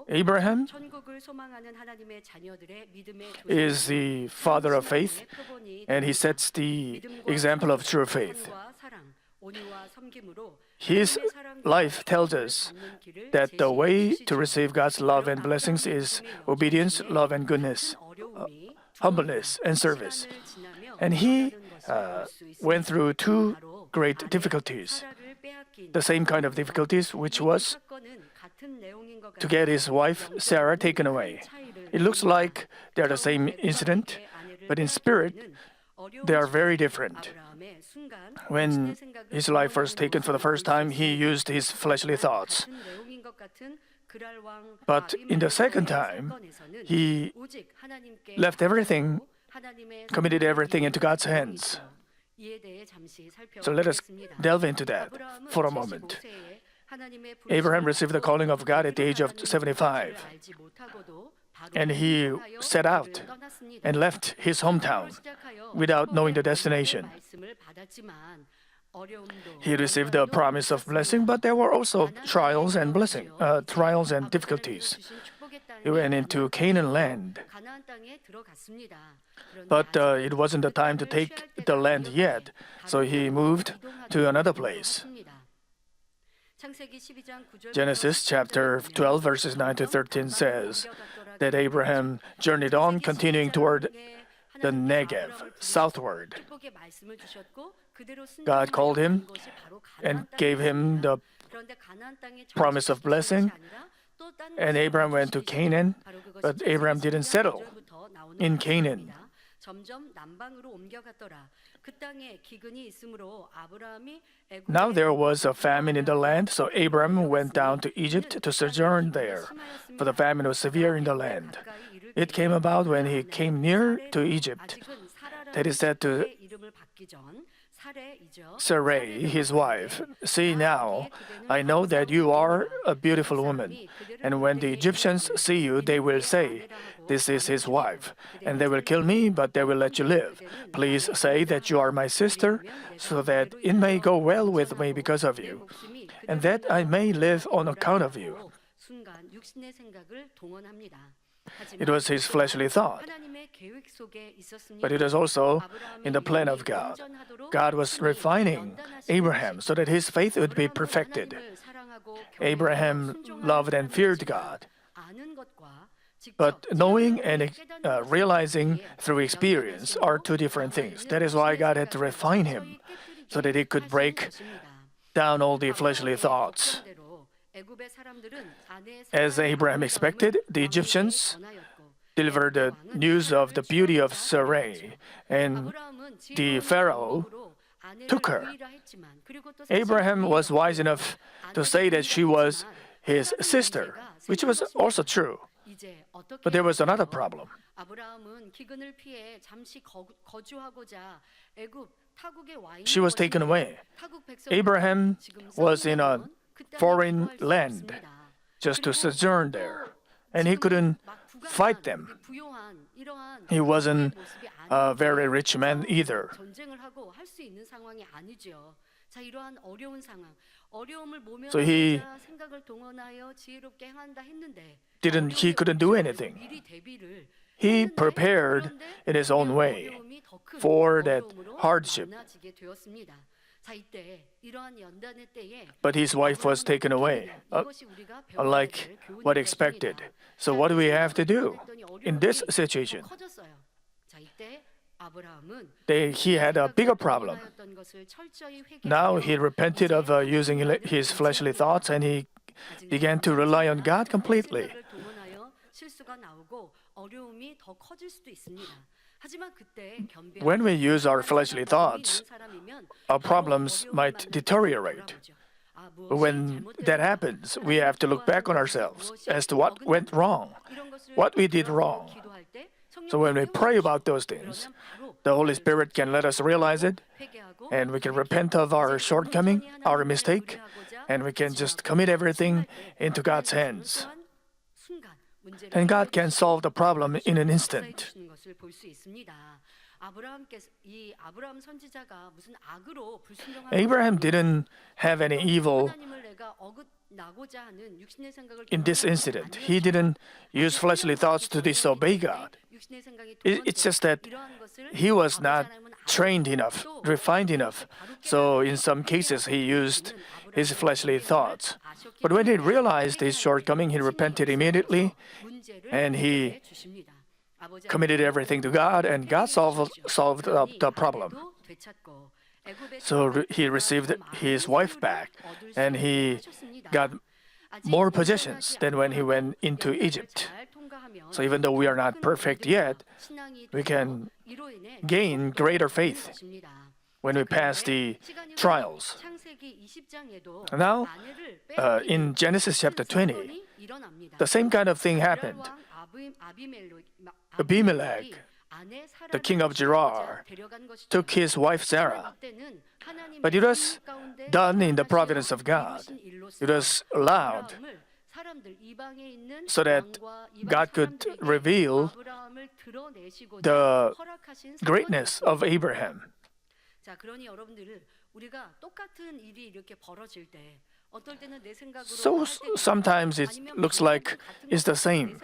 Abraham is the father of faith, and he sets the example of true faith. His life tells us that the way to receive God's love and blessings is obedience, love, and goodness, humbleness, and service. And he went through two great difficulties. The same kind of difficulties, which was to get his wife Sarah taken away. It looks like they're the same incident, but in spirit, they are very different. When his life was taken for the first time, he used his fleshly thoughts. But in the second time, he left everything, committed everything into God's hands. So let us delve into that for a moment. Abraham received the calling of God at the age of 75. And he set out and left his hometown without knowing the destination. He received the promise of blessing, but there were also trials and difficulties. He went into Canaan land. But it wasn't the time to take the land yet, so he moved to another place. Genesis chapter 12, verses 9 to 13 says that Abraham journeyed on, continuing toward the Negev, southward. God called him and gave him the promise of blessing, and Abraham went to Canaan, but Abraham didn't settle in Canaan. Now there was a famine in the land, so Abraham went down to Egypt to sojourn there, for the famine was severe in the land. It came about when he came near to Egypt that he said to Sarai, his wife, "See now, I know that you are a beautiful woman, and when the Egyptians see you, they will say, 'This is his wife,' and they will kill me, but they will let you live. Please say that you are my sister, so that it may go well with me because of you, and that I may live on account of you." It was his fleshly thought, but it was also in the plan of God. God was refining Abraham so that his faith would be perfected. Abraham loved and feared God, but knowing and realizing through experience are two different things. That is why God had to refine him so that he could break down all the fleshly thoughts. As Abraham expected, the Egyptians delivered the news of the beauty of Sarai, and the Pharaoh took her. Abraham was wise enough to say that she was his sister, which was also true. But there was another problem. She was taken away. Abraham was in a foreign land just to sojourn there, and he couldn't fight them. He wasn't a very rich man either. So he couldn't do anything. He prepared in his own way for that hardship. But his wife was taken away, unlike what expected. So what do we have to do in this situation? He had a bigger problem. Now he repented of using his fleshly thoughts, and he began to rely on God completely. When we use our fleshly thoughts, our problems might deteriorate. When that happens, we have to look back on ourselves as to what went wrong, what we did wrong. So when we pray about those things, the Holy Spirit can let us realize it, and we can repent of our shortcoming, our mistake, and we can just commit everything into God's hands. And God can solve the problem in an instant. Abraham didn't have any evil in this incident, he didn't use fleshly thoughts to disobey God. It's just that he was not trained enough, refined enough. So in some cases, he used his fleshly thoughts. But when he realized his shortcoming, he repented immediately, and he committed everything to God, and God solved the problem. So he received his wife back, and he got more possessions than when he went into Egypt. So even though we are not perfect yet, we can gain greater faith when we pass the trials. Now, in Genesis chapter 20, the same kind of thing happened. Abimelech, the king of Gerar, took his wife Sarah. But it was done in the providence of God. It was allowed so that God could reveal the greatness of Abraham. So sometimes it looks like it's the same.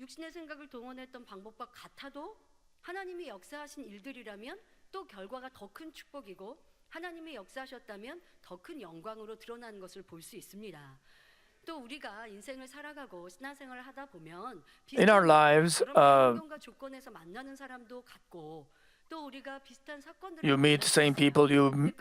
육신의 생각을 동원했던 방법과 같아도 하나님이 역사하신 일들이라면 또 결과가 더 큰 축복이고 하나님이 역사하셨다면 더 큰 영광으로 드러나는 것을 볼 수 있습니다. 또 우리가 인생을 살아가고 신앙생활을 하다 보면 In our lives, 환경과 조건에서 만나는 사람도 같고 또 우리가 비슷한 사건들을 you meet the same people, you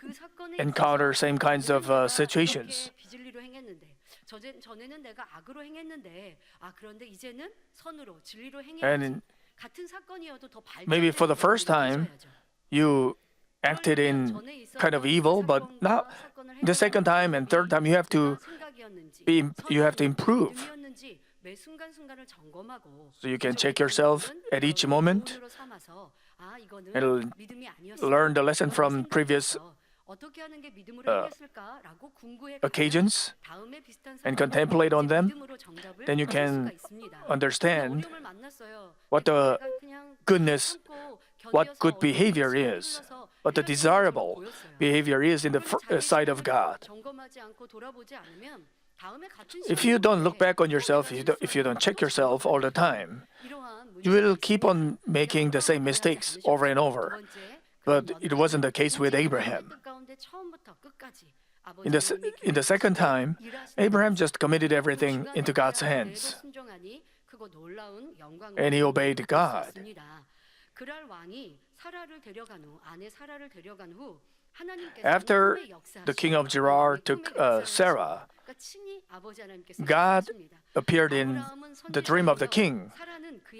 encounter same kinds of situations. 비진리로 행했는데 전에는 내가 악으로 행했는데 그런데 이제는 선으로 진리로 행해야지. 같은 사건이어도 더 발전. Maybe for the first time, you acted in kind of evil, but now the second time and third time you have to improve. So you can check yourself at each moment and learn the lesson from previous occasions and contemplate on them. Then you can understand what the goodness, what good behavior is, what the desirable behavior is in the sight of God. If you don't look back on yourself, if you don't check yourself all the time, you will keep on making the same mistakes over and over. But it wasn't the case with Abraham. In the second time, Abraham just committed everything into God's hands. And he obeyed God. After the king of Gerar took Sarah, God appeared in the dream of the king,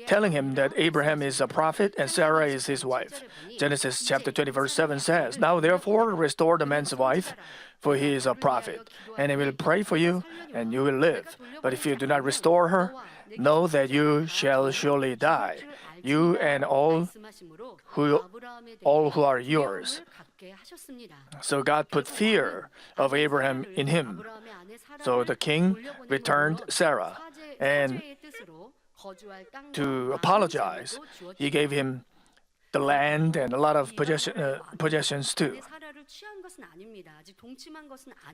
telling him that Abraham is a prophet and Sarah is his wife. Genesis chapter 20 verse 7 says, "Now therefore restore the man's wife, for he is a prophet, and he will pray for you, and you will live. But if you do not restore her, know that you shall surely die, you and all who are yours." So God put fear of Abraham in him. So the king returned Sarah, and to apologize, he gave him the land and a lot of possessions too.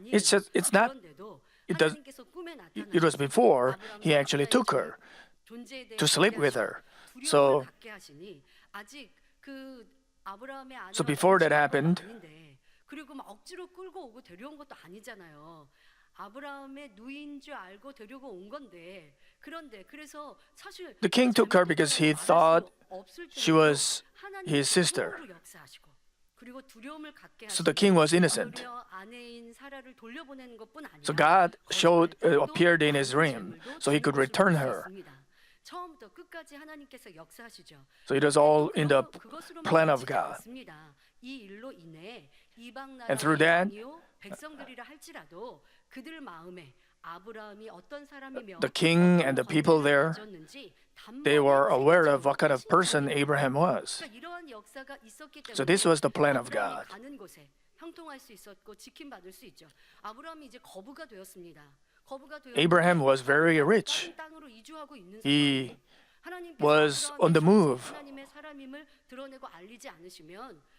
It's not. It was before he actually took her to sleep with her. So before that happened, 그리고 막 억지로 끌고 오고 데려온 것도 아니잖아요. 아브라함의 누이인 줄 알고 데리고 온 건데 그런데 그래서 사실 the king took her because he thought she was his sister. So the king was innocent. So God appeared in his dream so he could return her. So it was all in the plan of God. And through that, the king and the people there, they were aware of what kind of person Abraham was. So this was the plan of God. Abraham was very rich. He was on the move.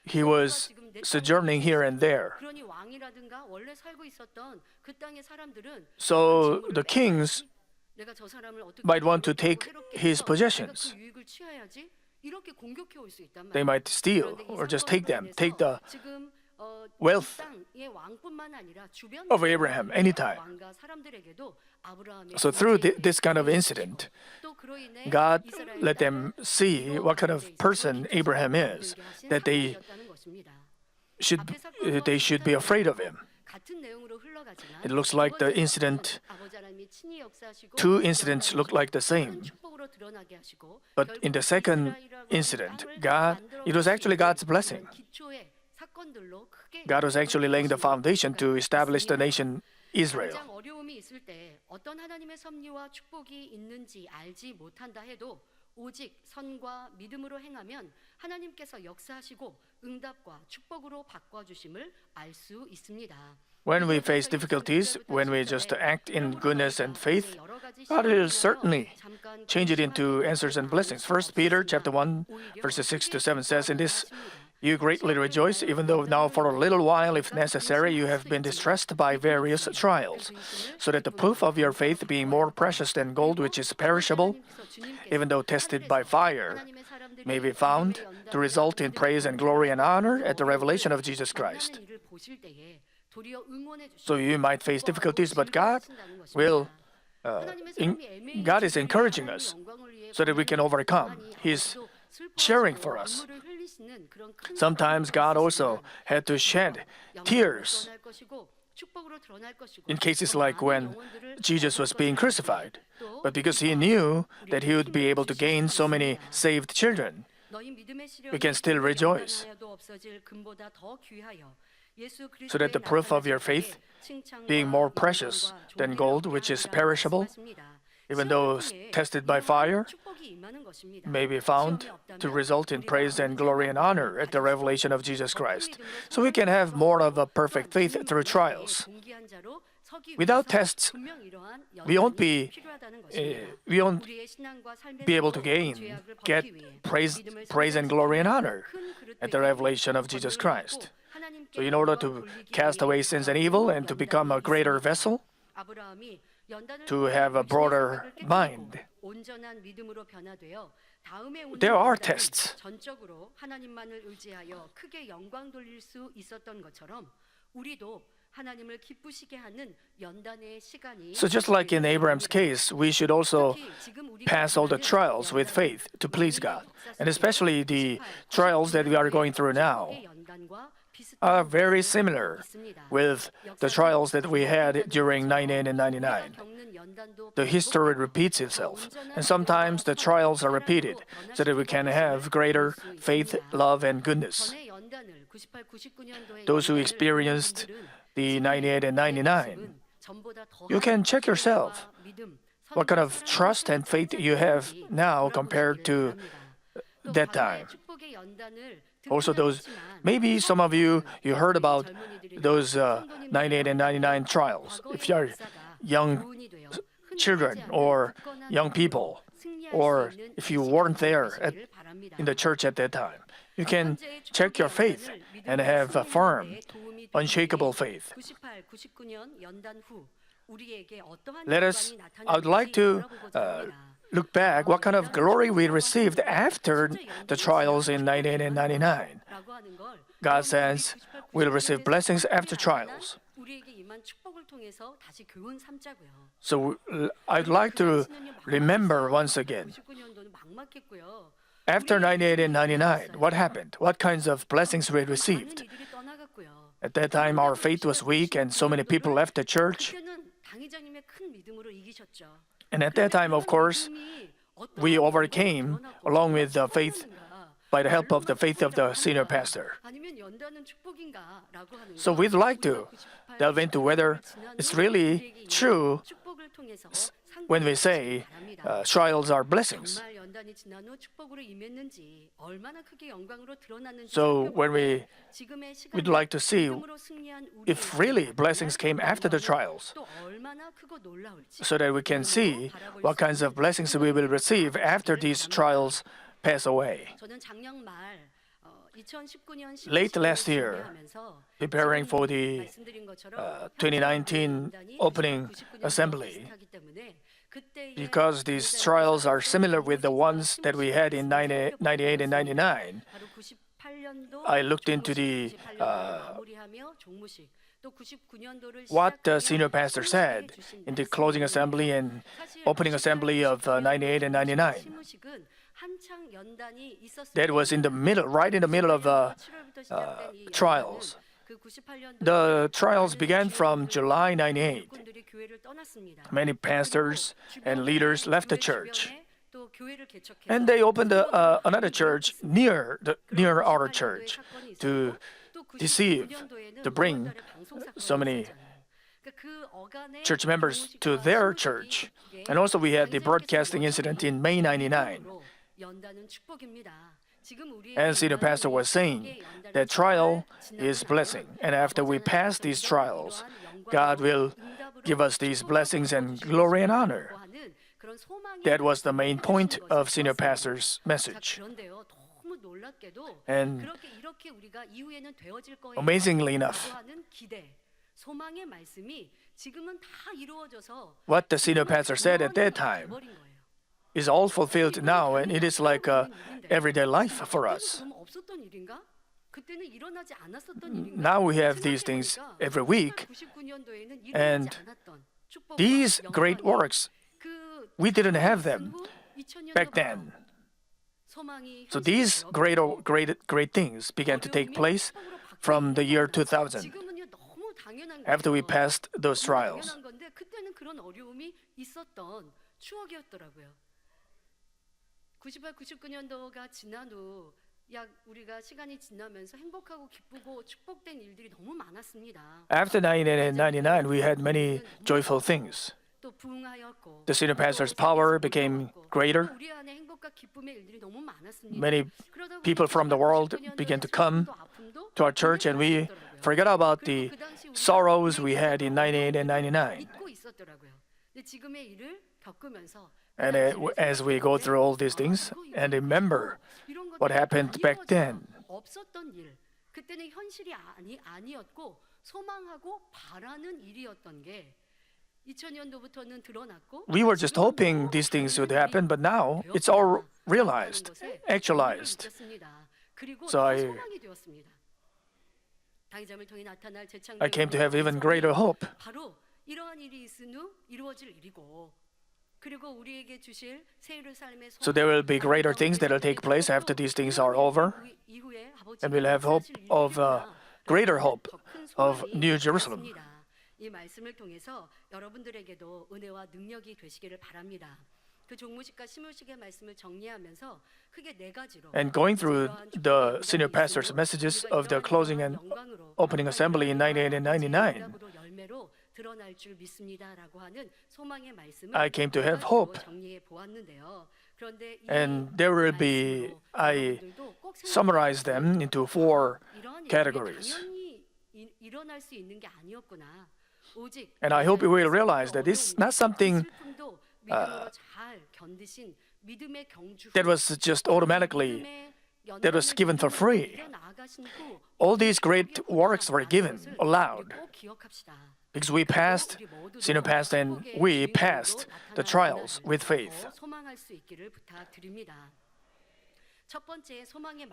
He was sojourning here and there. 그러니 왕이라든가 원래 살고 있었던 그 땅의 사람들은 So the kings 내가 저 사람을 어떻게 might want to take 해롭게 his 해서 possessions. 내가 그 유익을 취해야지 이렇게 공격해 올 수 있단 They 말이에요. might steal 그런데 이 or just take them, 사건으로 take the 인해서 지금 wealth 이 땅의 왕뿐만 아니라 주변 of Abraham anytime. 왕과 사람들에게도 아브라함의 So through 존재에 this kind of 대해 incident, 또 그로 인해 God 이스라엘 let them 땅은 see what kind of person Abraham is, that they should be afraid of him. It looks like the incident, two incidents look like the same. But in the second incident, it was actually God's blessing. God was actually laying the foundation to establish the nation Israel. 가장 어려움이 있을 때 어떤 하나님의 섭리와 축복이 있는지 알지 못한다 해도 오직 선과 믿음으로 행하면 하나님께서 역사하시고 응답과 축복으로 바꿔 주심을 알 수 있습니다. When we face difficulties, when we just act in goodness and faith, God will certainly change it into answers and blessings. 1 Peter chapter 1, verses 6 to 7 says, "In this you greatly rejoice, even though now for a little while, if necessary, you have been distressed by various trials, so that the proof of your faith, being more precious than gold, which is perishable, even though tested by fire, may be found to result in praise and glory and honor at the revelation of Jesus Christ." So you might face difficulties, but God is encouraging us so that we can overcome. He's cheering for us. Sometimes God also had to shed tears in cases like when Jesus was being crucified. But because he knew that he would be able to gain so many saved children, we can still rejoice. So that the proof of your faith, being more precious than gold, which is perishable, even though tested by fire, may be found to result in praise and glory and honor at the revelation of Jesus Christ. So we can have more of a perfect faith through trials. Without tests, we won't be able to get praise and glory and honor at the revelation of Jesus Christ. So in order to cast away sins and evil and to become a greater vessel, to have a broader mind, there are tests. So just like in Abraham's case, we should also pass all the trials with faith to please God. And especially the trials that we are going through now are very similar with the trials that we had during 98 and 99. The history repeats itself, and sometimes the trials are repeated so that we can have greater faith, love, and goodness. Those who experienced the 98 and 99, you can check yourself what kind of trust and faith you have now compared to that time. Also, maybe some of you heard about those 98 and 99 trials. If you are young children or young people, or if you weren't there in the church at that time, you can check your faith and have a firm, unshakable faith. I would like to look back what kind of glory we received after the trials in 98 and 99. God says we'll receive blessings after trials. So I'd like to remember once again. After 98 and 99, what happened? What kinds of blessings we received? At that time, our faith was weak and so many people left the church. And at that time, of course, we overcame along with the faith by the help of the faith of the senior pastor. So we'd like to delve into whether it's really true when we say trials are blessings. So when we'd like to see if really blessings came after the trials, so that we can see what kinds of blessings we will receive after these trials pass away. late last year, preparing for the 2019 opening assembly, because these trials are similar with the ones that we had in 98 and 99, I looked into the what the senior pastor said in the closing assembly and opening assembly of 98 and 99. That was in the middle, right in the middle of trials. The trials began from July 98. Many pastors and leaders left the church, and they opened another church near our church to deceive, to bring so many church members to their church. And also we had the broadcasting incident in May 99. And senior pastor was saying that trial is blessing. And after we pass these trials, God will give us these blessings and glory and honor. That was the main point of senior pastor's message. And amazingly enough, what the senior pastor said at that time is all fulfilled now, and it is like everyday life for us. Now we have these things every week, and these great works, we didn't have them back then. So these great things began to take place from the year 2000, after we passed those trials. After 1999, we had many joyful things. The senior pastor's power became greater. Many people from the world began to come to our church, and we forgot about the sorrows we had in 98 and 99. And as we go through all these things and remember what happened back then, we were just hoping these things would happen, but now it's all realized, actualized. So I came to have even greater hope. So there will be greater things that will take place after these things are over, and we'll have hope of greater hope of New Jerusalem. 이 말씀을 통해서 여러분들에게도 은혜와 능력이 되시기를 바랍니다. 그 종무식과 시무식의 말씀을 정리하면서 크게 네 가지로 And going through the senior pastor's messages of the closing and opening assembly in 98 and 99, I came to have hope. And there will be, I summarize them into 4 categories. And I hope you will realize that it's not something that was just automatically, that was given for free. All these great works were given, allowed, because we passed, senior passed, and we passed the trials with faith.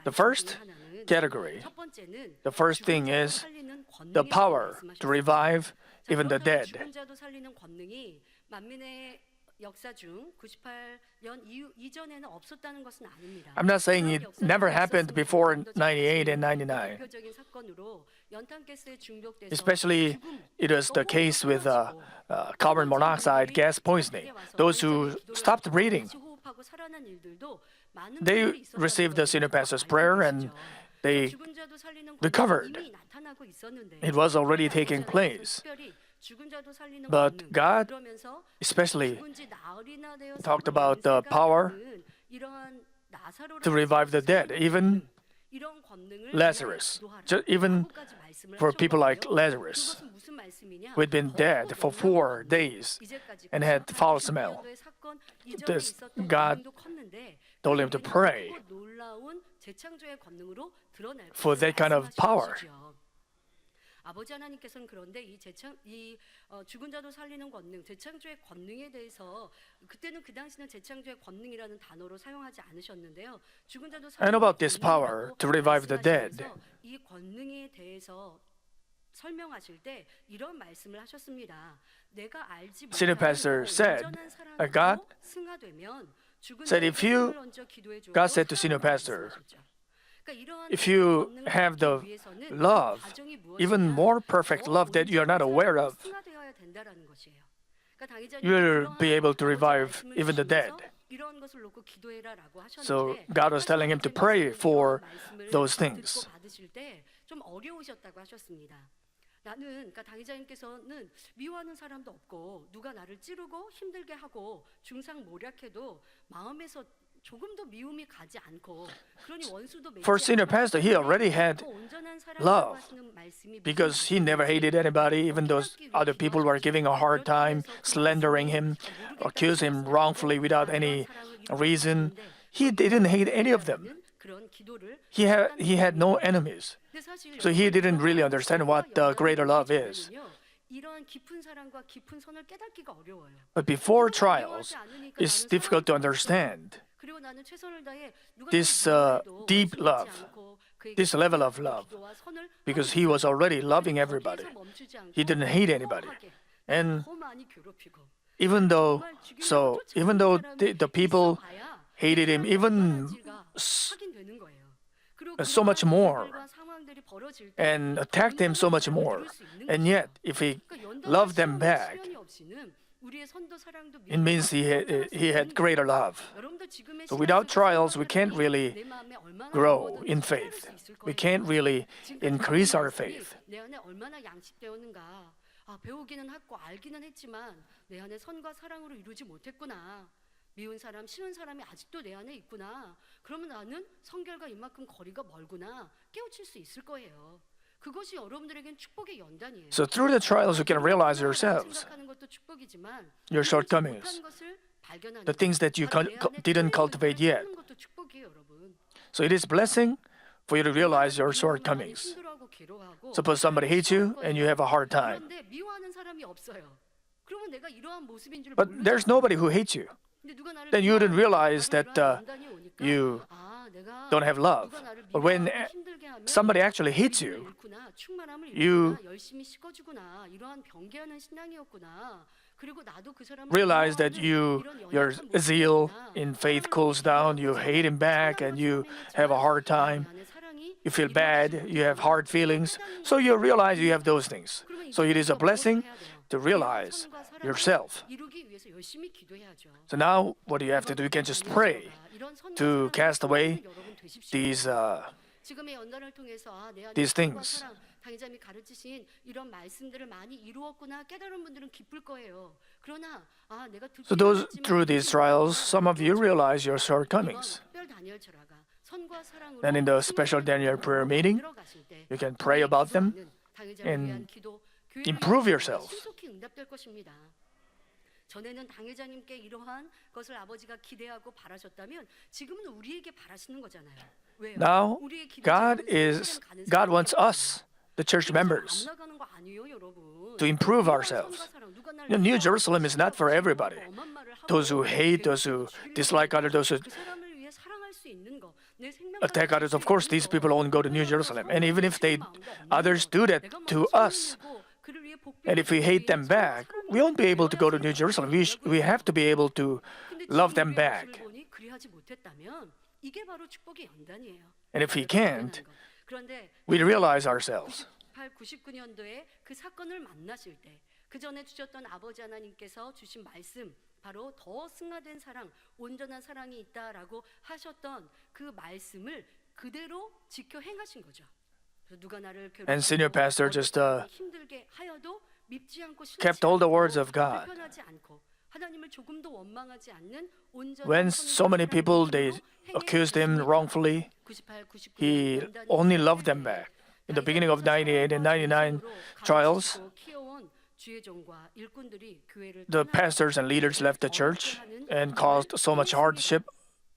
The first category, the first thing is the power to revive even the dead. I'm not saying it never happened before 98 and 99. Especially, it was the case with carbon monoxide gas poisoning. Those who stopped breathing, they received the senior pastor's prayer and they recovered. It was already taking place. But God especially talked about the power to revive the dead, even Lazarus, even for people like Lazarus, who had been dead for 4 days and had foul smell. God told him to pray. 드러낼 for that kind of power. 것이죠. 아버지 하나님께서는 그런데 죽은 자도 살리는 권능, 재창조의 권능에 대해서 그때는 그 당시는 재창조의 권능이라는 단어로 사용하지 않으셨는데요. 죽은 자도 And 살리는 about this power 권능이라고 to revive the dead. 말씀하시면서 이 권능에 대해서 설명하실 때 이런 말씀을 하셨습니다. 내가 알지 Senior 못하는 pastor said, 온전한 God 사랑으로 승하되면 죽은 said 자의 if you- 손을 얹어 기도해 주어도 God said to senior 사랑을 pastor, 말씀하셨죠. 그러니까 이러한 if you 권능을 have the 받기 위해서는 love, 과정이 even 무엇이냐? more perfect love that you are not aware of, 승화되어야 된다라는 것이에요. 그러니까 당의자님이 you will 그러한 be able to 아버지의 revive 말씀을 even the 주시면서 dead. 이러한 것을 놓고 기도해라라고 So 하셨는데 God was telling him to pray for those 듣고 things. 받으실 때 좀 어려우셨다고 하셨습니다. 나는 그러니까 당의자님께서는 미워하는 사람도 없고 누가 나를 찌르고 힘들게 하고 중상모략해도 마음에서 조금도 미움이 가지 않고 그러니 원수도 맺지 For senior pastor, he already had 않고 온전한 love 사랑이라고 하시는 말씀이 because he never hated anybody, even those other people were giving a hard time, slandering him, accuse him wrongfully without any reason. He didn't hate any of them. He had no enemies. So he didn't really understand what the greater love is. 이러한 깊은 사랑과 깊은 선을 깨닫기가 어려워요. But before trials, it's difficult to understand 그리고 나는 최선을 다해 누가 this 나를 미워해도 deep 원수같지 love, 않고 그에게 this level of love, 기도와 선을 because he was already loving everybody. 거기에서 멈추지 않고 He didn't hate anybody. 허무하게 And 더 많이 괴롭히고 even though, the people 있어봐야 hated him even 확인되는 거예요. 그리고 so much more 그러한 상황들이 벌어질 때 and attacked him so much more, and yet if he loved them back, it means he had greater love. So without trials, we can't really grow in faith. We can't really increase our faith. 내 안에 얼마나 양식되었는가. 배우기는 했고 알기는 했지만 내 안에 선과 사랑으로 이루지 못했구나. 미운 사람, 싫은 사람이 아직도 내 안에 있구나. 그러면 나는 성결과 이만큼 거리가 멀구나. 깨우칠 수 있을 거예요. 그것이 여러분들에겐 축복의 연단이에요. So through the trials, you can realize yourselves, 생각하는 것도 축복이지만 your shortcomings, 못한 것을 발견하는 the things that you 바로 내 안에 didn't cultivate yet. 하는 것도 축복이에요, 여러분. So it is blessing for you to realize your shortcomings. 힘들어하고 괴로워하고 Suppose somebody hates you and you have a hard time. 그런데 미워하는 사람이 없어요. 그러면 내가 이러한 모습인 줄 But there's 모르죠. nobody who hates you. 근데 누가 나를 Then you wouldn't 미워하고 realize 나로 that 이러한 연단이 오니까 you 내가 don't have love. 누가 나를 But when 미워하고 힘들게 하면 somebody actually hates 의리를 you, 잃구나, 충만함을 you 잃구나, 열심히 씻어주구나, 이러한 경계하는 신앙이었구나. 그리고 나도 그 사람을 realize that 미워하는 your 이런 연약한 zeal 모습이구나. in faith cools down, you hate him back, and you have a hard time. 내 안에 사랑이 You feel bad, you have hard feelings. So you realize you have those things. So it is a blessing to realize yourself. 이루기 위해서 열심히 기도해야죠. So now what do you have to do? You can just pray to cast away these 지금의 연단을 통해서 내 안에 these 사랑과 things. 사랑, 당의자님이 가르치신 이런 말씀들을 많이 이루었구나 깨달은 분들은 기쁠 거예요. 그러나 내가 So those through these trials, some of you realize your shortcomings. 특별 다니엘 철학가 선과 사랑으로 Then in the special Daniel prayer meeting, 들어가실 때 you can pray about them and improve yourselves. 신속히 응답될 것입니다. 전에는 당회자님께 이러한 것을 아버지가 기대하고 바라셨다면 지금은 우리에게 바라시는 거잖아요. 왜요? Now, 우리의 기도 God wants us, the church members, 나가는 거 아니에요, 여러분. to improve ourselves. New Jerusalem is not for everybody. Those who hate, those who dislike others, those who 그 사람을 위해 사랑할 수 있는 거. 내 생명 attack others, of course, these people won't go to New Jerusalem. And even if others do that to us, and if we hate them back, we won't be able to go to New Jerusalem. We have to be able to love them back. 그리하지 못했다면 이게 바로 축복의 연단이에요. And if we can't, 그런데 we realize ourselves. 98, 99년도에 그 사건을 만나실 때 그 전에 주셨던 아버지 하나님께서 주신 말씀 바로 더 승화된 사랑, 온전한 사랑이 있다라고 하셨던 그 말씀을 그대로 지켜 행하신 거죠. 그래서 누가 나를 And senior pastor just 힘들게 하여도 밉지 않고 kept all the words of God. 불편하지 않고 하나님을 조금도 원망하지 않는 온전한 When so many people they accused him wrongfully, he only loved them back. In the beginning of 98 and 99 trials, the pastors and leaders left the church and caused so much hardship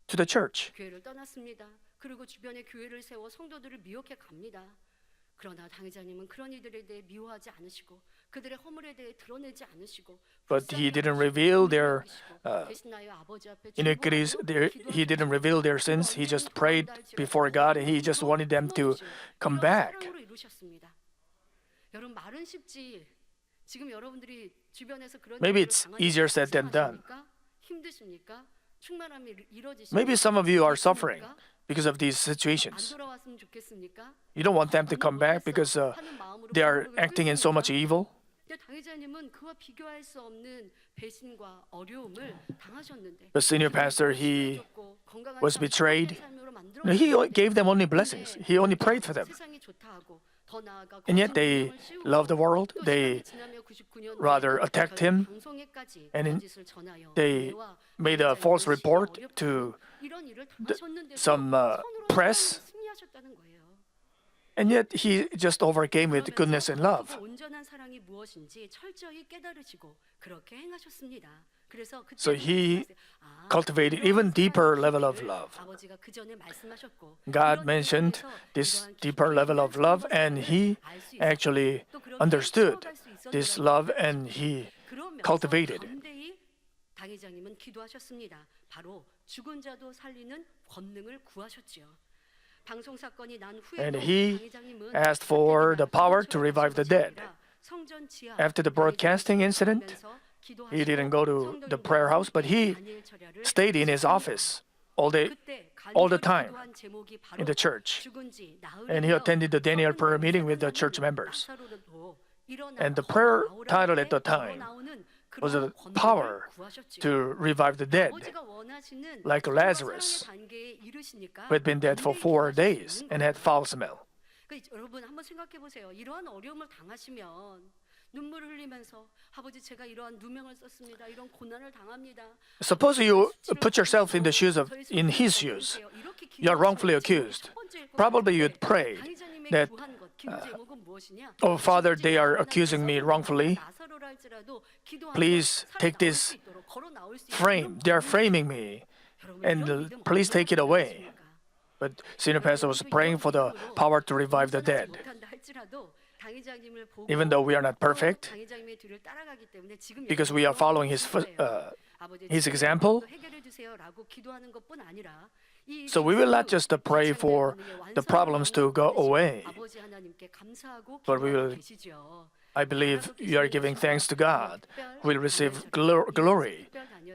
to the church. 교회를 떠났습니다. 그리고 주변에 교회를 세워 성도들을 미혹해 갑니다. 그러나 당회장님은 그런 이들에 대해 미워하지 않으시고 그들의 허물에 대해 드러내지 않으시고 But he didn't reveal their iniquities. He didn't reveal their sins. He just prayed before God, and he just wanted them to come back. 여러분 말은 쉽지. 지금 여러분들이 주변에서 그런 Maybe 일을 it's 당하지 easier said than done. 힘드십니까? 충만함이 이루어지십니까? Maybe some of you are suffering because of these 안 situations. 돌아왔으면 좋겠습니까? You don't want them to come back because they are acting in so much evil. 당회자님은 그와 비교할 수 없는 배신과 어려움을 당하셨는데 The senior pastor, he was betrayed. No, he gave them only blessings. He only prayed for them. 세상이 좋다 하고 더 나아가 And yet they loved the world. They rather attacked him, and they made a false report to some press. And yet he just overcame with goodness and love. 온전한 사랑이 무엇인지 철저히 깨달으시고 그렇게 행하셨습니다. 그래서 So he cultivated even deeper level of love. 아버지가 그 전에 말씀하셨고 God mentioned this deeper level of love, and he actually understood this love, and he cultivated it. 당회장님은 기도하셨습니다. 바로 죽은 자도 살리는 권능을 구하셨지요. 방송 사건이 난 And 후에도 he 당회장님은 asked for the power to revive the dead. 성전 지하 After the broadcasting incident, he didn't go to the prayer house, but he stayed in his office all the time in the church. And he attended the Daniel prayer meeting with the church members. And the prayer title at the time was the power to revive the dead, like Lazarus, who had been dead for 4 days and had foul smell. 여러분 한번 생각해 보세요. 이러한 어려움을 당하시면 눈물을 흘리면서 아버지 제가 이러한 누명을 썼습니다. 이런 고난을 당합니다. Suppose you put yourself in in his shoes. You are wrongfully accused. Probably you'd pray that, "Oh Father, they are accusing me wrongfully. Please take this frame. They are framing me, and please take it away." But senior pastor was praying for the power to revive the dead. Even though we are not perfect, because we are following his example, so we will not just pray for the problems to go away, but I believe you are giving thanks to God. We'll receive glory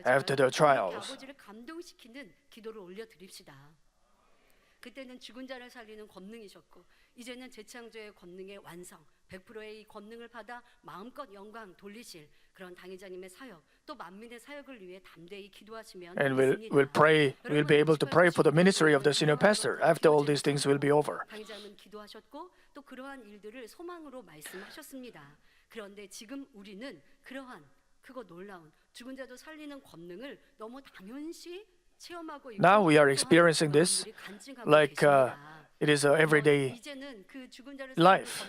after the trials. 그때는 죽은 자를 살리는 권능이셨고 이제는 재창조의 권능의 완성 100%의 이 권능을 받아 마음껏 영광 돌리실 그런 당회장님의 사역 또 만민의 사역을 위해 담대히 기도하시면 And we'll pray. We'll be able to pray for the ministry of the senior pastor after all these things will be over. 당회장은 기도하셨고 또 그러한 일들을 소망으로 말씀하셨습니다. 그런데 지금 우리는 그러한 그거 놀라운 죽은 자도 살리는 권능을 너무 당연시 Now we are experiencing this like it is an everyday life.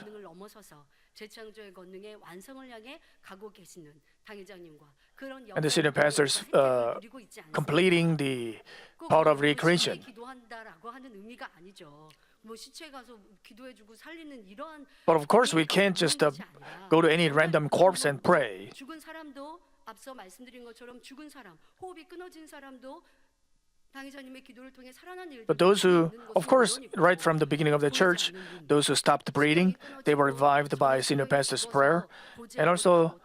And the senior pastors completing the part of recreation. But of course, we can't just go to any random corpse and pray. 앞서 말씀드린 것처럼 죽은 사람, 호흡이 끊어진 사람도 But those who, of course, right from the beginning of the church, those who stopped breathing, they were revived by senior pastor's prayer. And also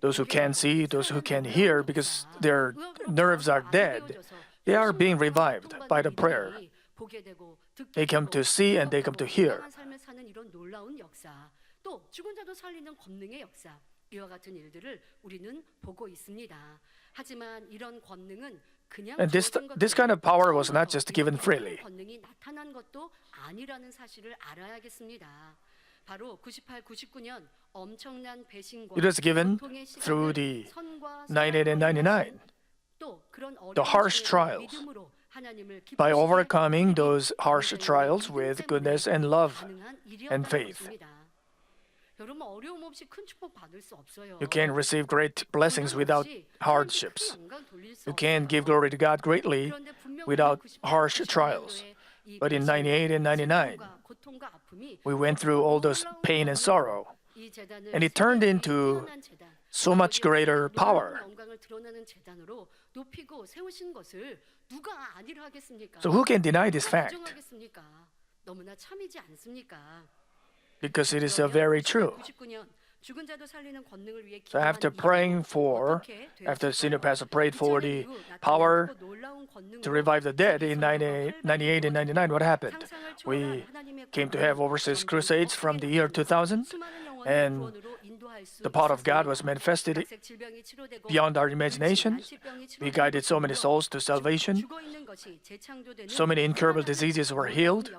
those who can see, those who can hear, because their nerves are dead, they are being revived by the prayer. They come to see and they come to hear. 이와 같은 일들을 우리는 보고 있습니다. 하지만 이런 권능은 그냥 And this kind of power was not just given freely. 권능이 나타난 것도 아니라는 사실을 알아야겠습니다. 바로 98, 99년 엄청난 배신과 It was given through the 98 and 99, the harsh trials. By overcoming those harsh trials with goodness and love and faith. 여러분 어려움 없이 큰 축복 받을 수 없어요. You can't receive great blessings without hardships. You can't give glory to God greatly without harsh trials. But in 98 and 99, we went through all those pain and sorrow, and it turned into so much greater power. So who can deny this fact? 너무나 참이지 않습니까? Because it is very true. 99년 죽은 자도 살리는 권능을 위해 So after praying for, after the senior pastor prayed for the power to revive the dead in 98 and 99, what happened? We came to have overseas crusades from the year 2000, and the power of God was manifested beyond our imagination. We guided so many souls to salvation. So many incurable diseases were healed,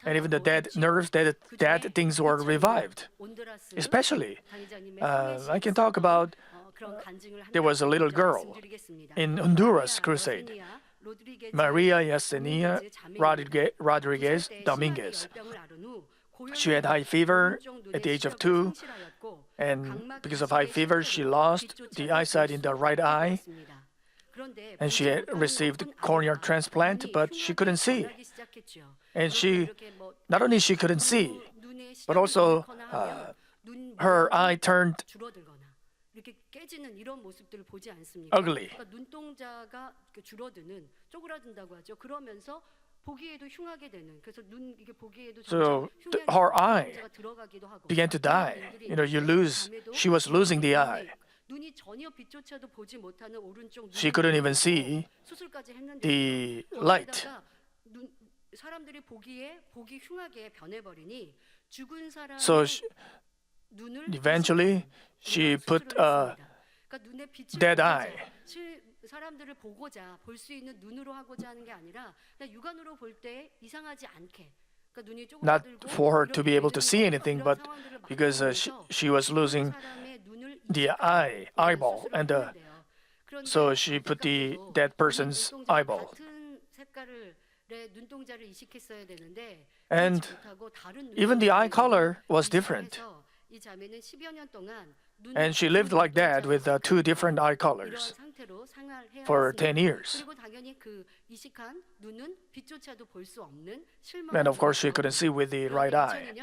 and even the dead nerves, dead things were revived. Especially, I can talk about there was a little girl in Honduras crusade, Maria Yesenia Rodriguez Dominguez. She had high fever at the age of 2, and because of high fever, she lost the eyesight in the right eye, and she had received corneal transplant, but she couldn't see. And not only she couldn't see, but also her eye turned ugly. 눈동자가 줄어드는 쪼그라든다고 하죠. 그러면서 보기에도 흉하게 되는. 그래서 이게 보기에도 So her eye began to die. She was losing the eye. 눈이 전혀 빛조차도 보지 못하는 오른쪽 She couldn't even see 수술까지 했는데 the light. 사람들이 보기 흉하게 변해버리니 죽은 사람 eventually she put a dead eye. 사람들을 보고자 볼 수 있는 눈으로 하고자 하는 게 아니라 그냥 육안으로 볼 때 이상하지 않게. Not for her to be able to see anything, but because she was losing the eyeball, and so she put the dead person's eyeball. And even the eye color was different. And she lived like that with 2 different eye colors for 10 years. And of course, she couldn't see with the right eye.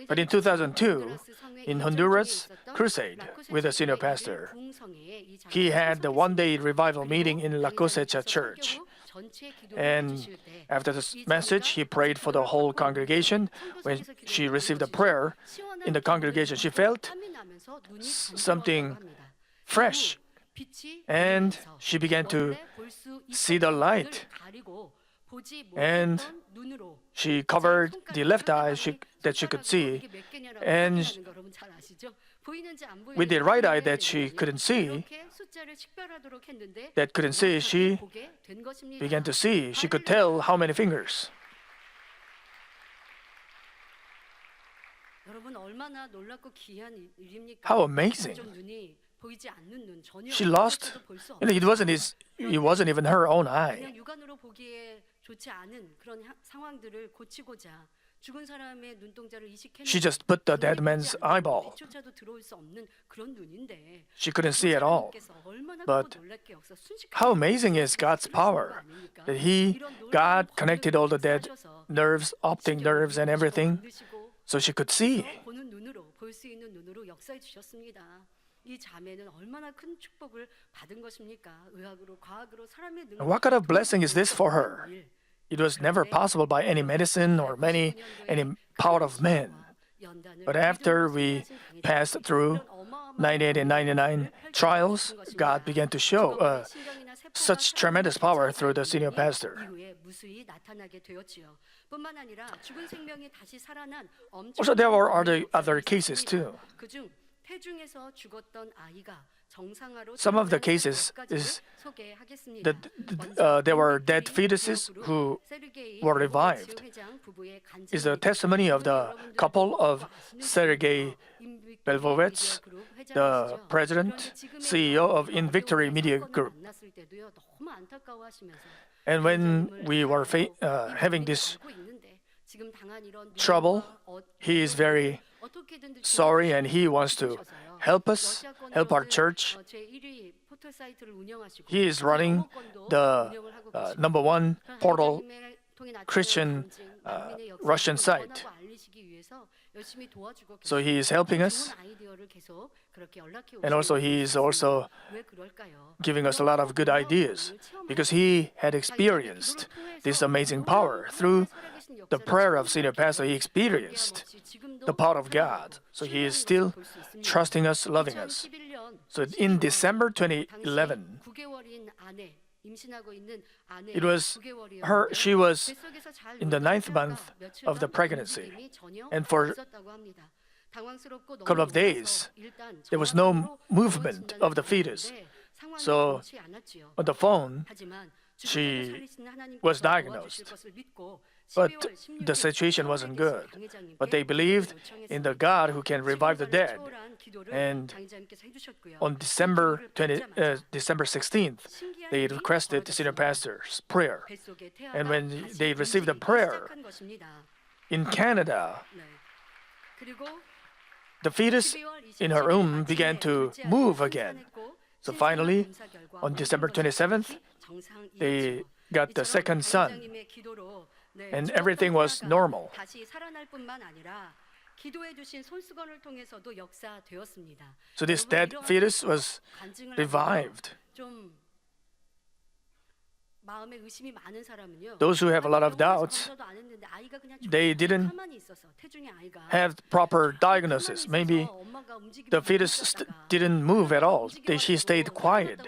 But in 2002, in Honduras crusade with a senior pastor, he had the one-day revival meeting in La Cosecha Church. And after this message, he prayed for the whole congregation. When she received a prayer in the congregation, she felt something fresh, and she began to see the light. And she covered the left eye that she could see, and with the right eye that she couldn't see, she began to see. She could tell how many fingers. How amazing! She lost. It wasn't even her own eye. She just put the dead man's eyeball. She couldn't see at all. But how amazing is God's power? That God connected all the dead nerves, optic nerves, and everything, so she could see. What kind of blessing is this for her? It was never possible by any medicine or any power of man. But after we passed through 98 and 99 trials, God began to show such tremendous power through the senior pastor. Also, there were other cases too. Some of the cases is that there were dead fetuses who were revived. Is the testimony of the couple of Sergei Belvovets, the president, CEO of In Victory Media Group. And when we were having this trouble, he is very sorry and he wants to help us, help our church. He is running the number one portal Christian Russian site. So he is helping us, and also he is also giving us a lot of good ideas because he had experienced this amazing power through the prayer of senior pastor. He experienced the power of God, so he is still trusting us, loving us. So in December 2011, it was her. She was in the 9th month of the pregnancy, and for a couple of days, there was no movement of the fetus. So on the phone, she was diagnosed. But the situation wasn't good. But they believed in the God who can revive the dead. And on December 16th, they requested the senior pastor's prayer. And when they received the prayer, in Canada, the fetus in her womb began to move again. So finally, on December 27th, they got the second son, and everything was normal. So this dead fetus was revived. Those who have a lot of doubts, they didn't have proper diagnosis. Maybe the fetus didn't move at all. She stayed quiet.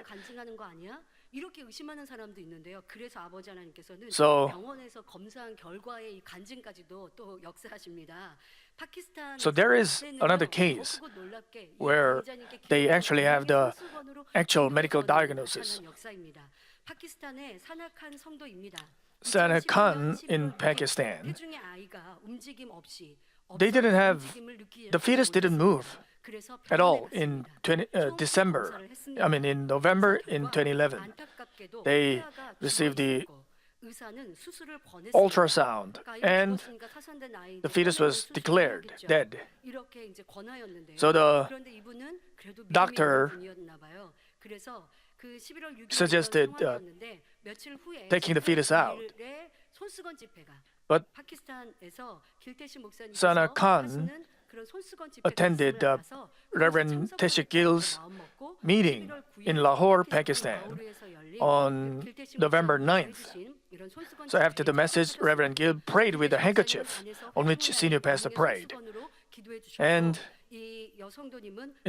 So there is another case where they actually have the actual medical diagnosis. Sana Khan in Pakistan, they didn't have, the fetus didn't move at all in November in 2011. They received the ultrasound and the fetus was declared dead. So the doctor suggested taking the fetus out. But Sana Khan attended Reverend Teshik Gill's meeting in Lahore, Pakistan on November 9th. So after the message, Reverend Gill prayed with a handkerchief on which senior pastor prayed. And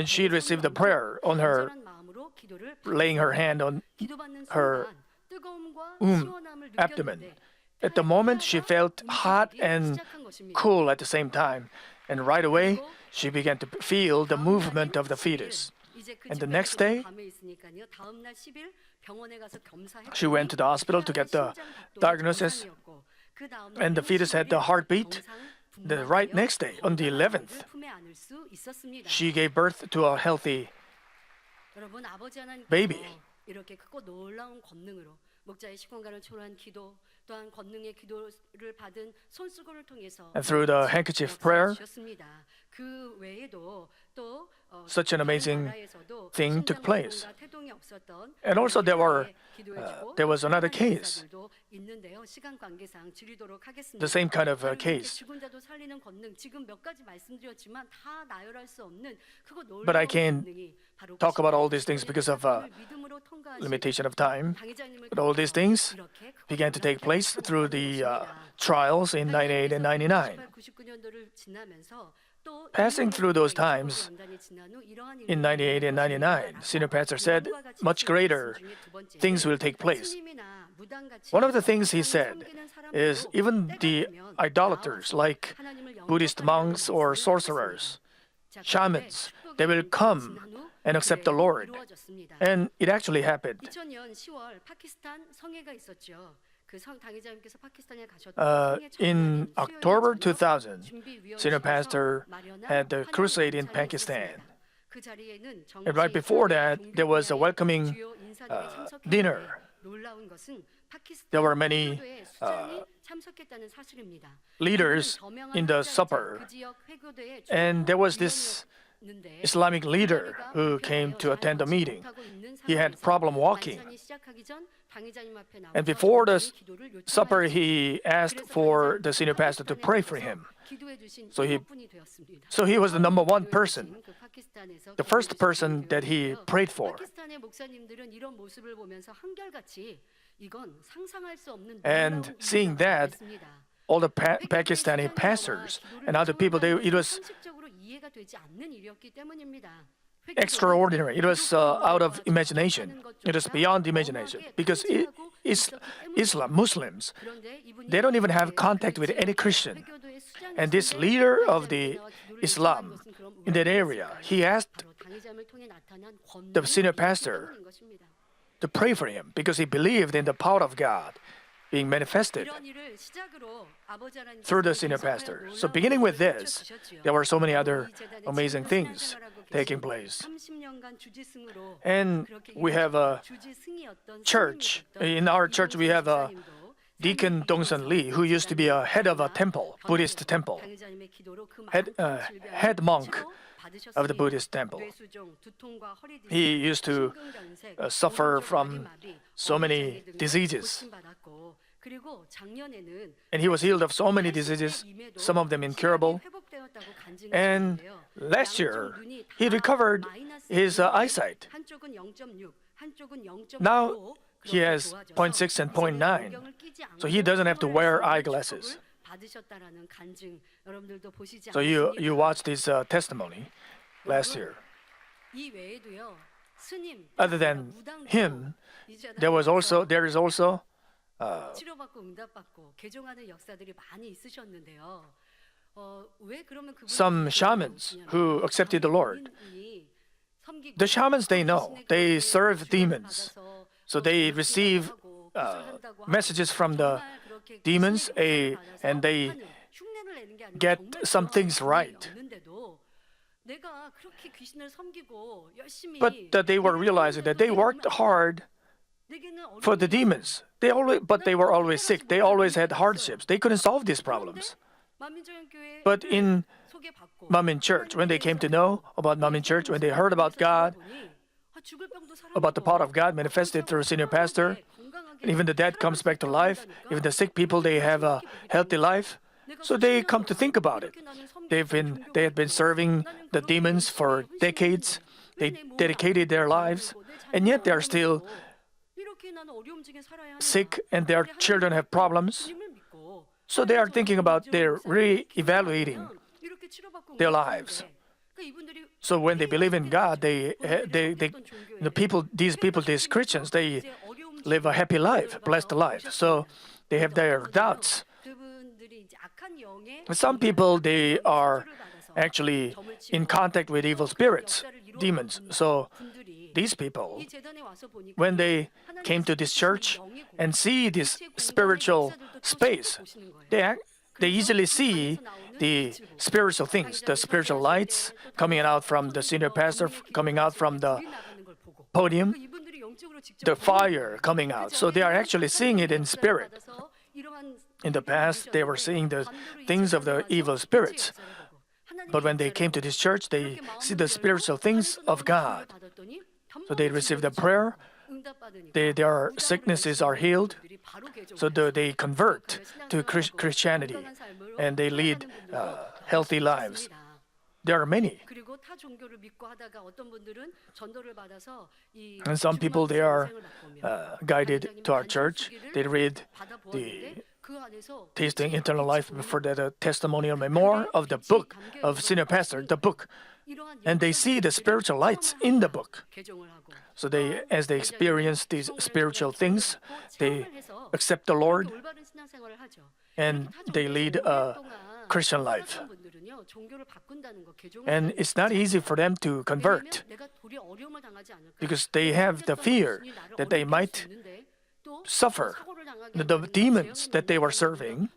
she received a prayer on her, laying her hand on her abdomen. At the moment, she felt hot and cool at the same time. And right away, she began to feel the movement of the fetus. And the next day, she went to the hospital to get the diagnosis. And the fetus had the heartbeat. The right next day, on the 11th, she gave birth to a healthy baby. And through the handkerchief prayer, such an amazing thing took place. And also there was another case, the same kind of case. But I can't talk about all these things because of limitation of time. But all these things began to take place through the trials in 98 and 99. Passing through those times in 98 and 99, senior pastor said much greater things will take place. One of the things he said is even the idolaters like Buddhist monks or sorcerers, shamans, they will come and accept the Lord. And it actually happened. In October 2000, senior pastor had the crusade in Pakistan. And right before that, there was a welcoming dinner. there were many leaders in the supper, and there was this Islamic leader who came to attend the meeting. He had problem walking, and before the supper, he asked for the senior pastor to pray for him. So he was the number one person, the first person that he prayed for. And seeing that, all the Pakistani pastors and other people, it was extraordinary. It was out of imagination. It was beyond imagination. Because Islam, Muslims, they don't even have contact with any Christian. And this leader of the Islam in that area, he asked the senior pastor to pray for him because he believed in the power of God being manifested through the senior pastor. So beginning with this, there were so many other amazing things taking place. And we have a church. In our church, we have a Deacon Dongsun Lee, who used to be a head of a temple, Buddhist temple, head monk of the Buddhist temple. He used to suffer from so many diseases. And he was healed of so many diseases, some of them incurable. And last year, he recovered his eyesight. Now, he has 0.6 and 0.9, so he doesn't have to wear eyeglasses. So you watched his testimony last year. Other than him, there is also some shamans who accepted the Lord. The shamans, they know, they serve demons. So they receive messages from the demons and they get some things right. But they were realizing that they worked hard for the demons. But they were always sick. They always had hardships. They couldn't solve these problems. But in Manmin Church, when they came to know about Manmin Church, when they heard about God, about the power of God manifested through a senior pastor, and even the dead comes back to life, even the sick people, they have a healthy life. So they come to think about it. They had been serving the demons for decades. They dedicated their lives, and yet they are still sick and their children have problems. So they are thinking about re-evaluating their lives. So when they believe in God, these Christians, they live a happy life, blessed life. So they have their doubts. Some people, they are actually in contact with evil spirits, demons. So these people, when they came to this church and see this spiritual space, they easily see the spiritual things, the spiritual lights coming out from the senior pastor, coming out from the podium, the fire coming out. So they are actually seeing it in spirit. In the past, they were seeing the things of the evil spirits. But when they came to this church, they see the spiritual things of God. So they receive the prayer, their sicknesses are healed, so they convert to Christianity, and they lead healthy lives. There are many. And some people, they are guided to our church. They read the Tasting Eternal Life before the testimonial memoir of the book of Senior Pastor, the book. And they see the spiritual lights in the book. So as they experience these spiritual things, they accept the Lord and they lead a Christian life. And it's not easy for them to convert because they have the fear that they might suffer. The demons that they were serving,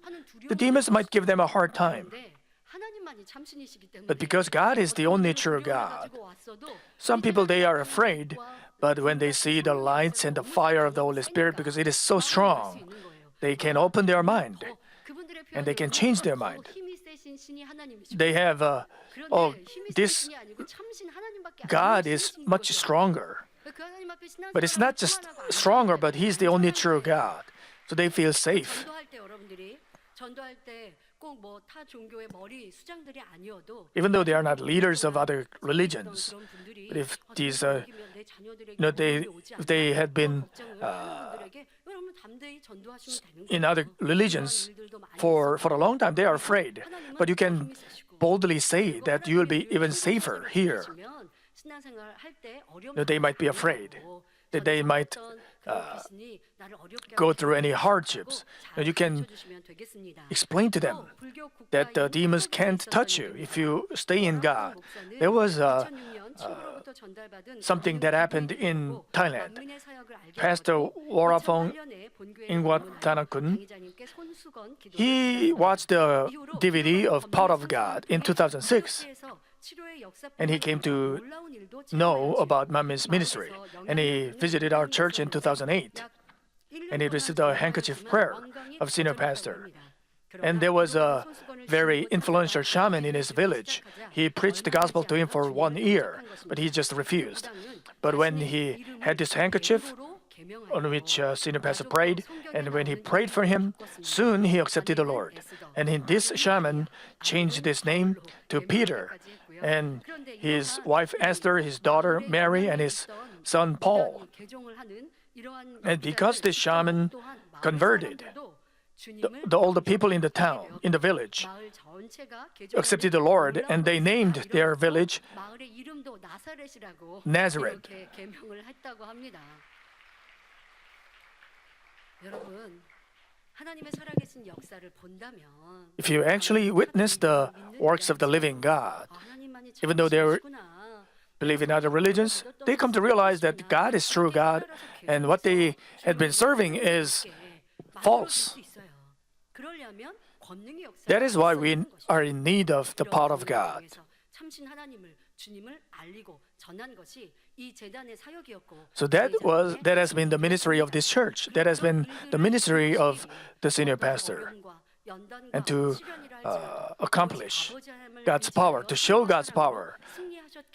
the demons might give them a hard time. 하나님만이 참신이시기 때문에 But because God is the only true God, some people, they are afraid, but when they see the lights and the fire of the Holy Spirit, because it is so strong, they can open their mind and they can change their mind. They have, this God is much stronger. But it's not just stronger, but He's the only true God. So they feel safe. 전도할 때 여러분들이 전도할 때 꼭 뭐 타 종교의 머리 수장들이 아니어도 Even though they are not leaders of other religions, but if these, if they had been in other religions for a long time, they are afraid. But you can boldly say that you will be even safer here. They might be afraid that they might go through any hardships. You can explain to them that the demons can't touch you if you stay in God. There was something that happened in Thailand. Pastor Warapong Ingwatanakun, he watched the DVD of Power of God in 2006. And he came to know about Manmin's ministry. And he visited our church in 2008. And he received a handkerchief prayer of senior pastor. And there was a very influential shaman in his village. He preached the gospel to him for 1 year, but he just refused. But when he had this handkerchief on which senior pastor prayed, and when he prayed for him, soon he accepted the Lord. And this shaman changed his name to Peter. And his wife Esther, his daughter Mary, and his son Paul. And because this shaman converted, all the people in the town, in the village, accepted the Lord, and they named their village Nazareth. If you actually witness the works of the living God, even though they believe in other religions, they come to realize that God is true God, and what they had been serving is false. That is why we are in need of the power of God. So that has been the ministry of this church. That has been the ministry of the senior pastor. And to accomplish God's power, to show God's power,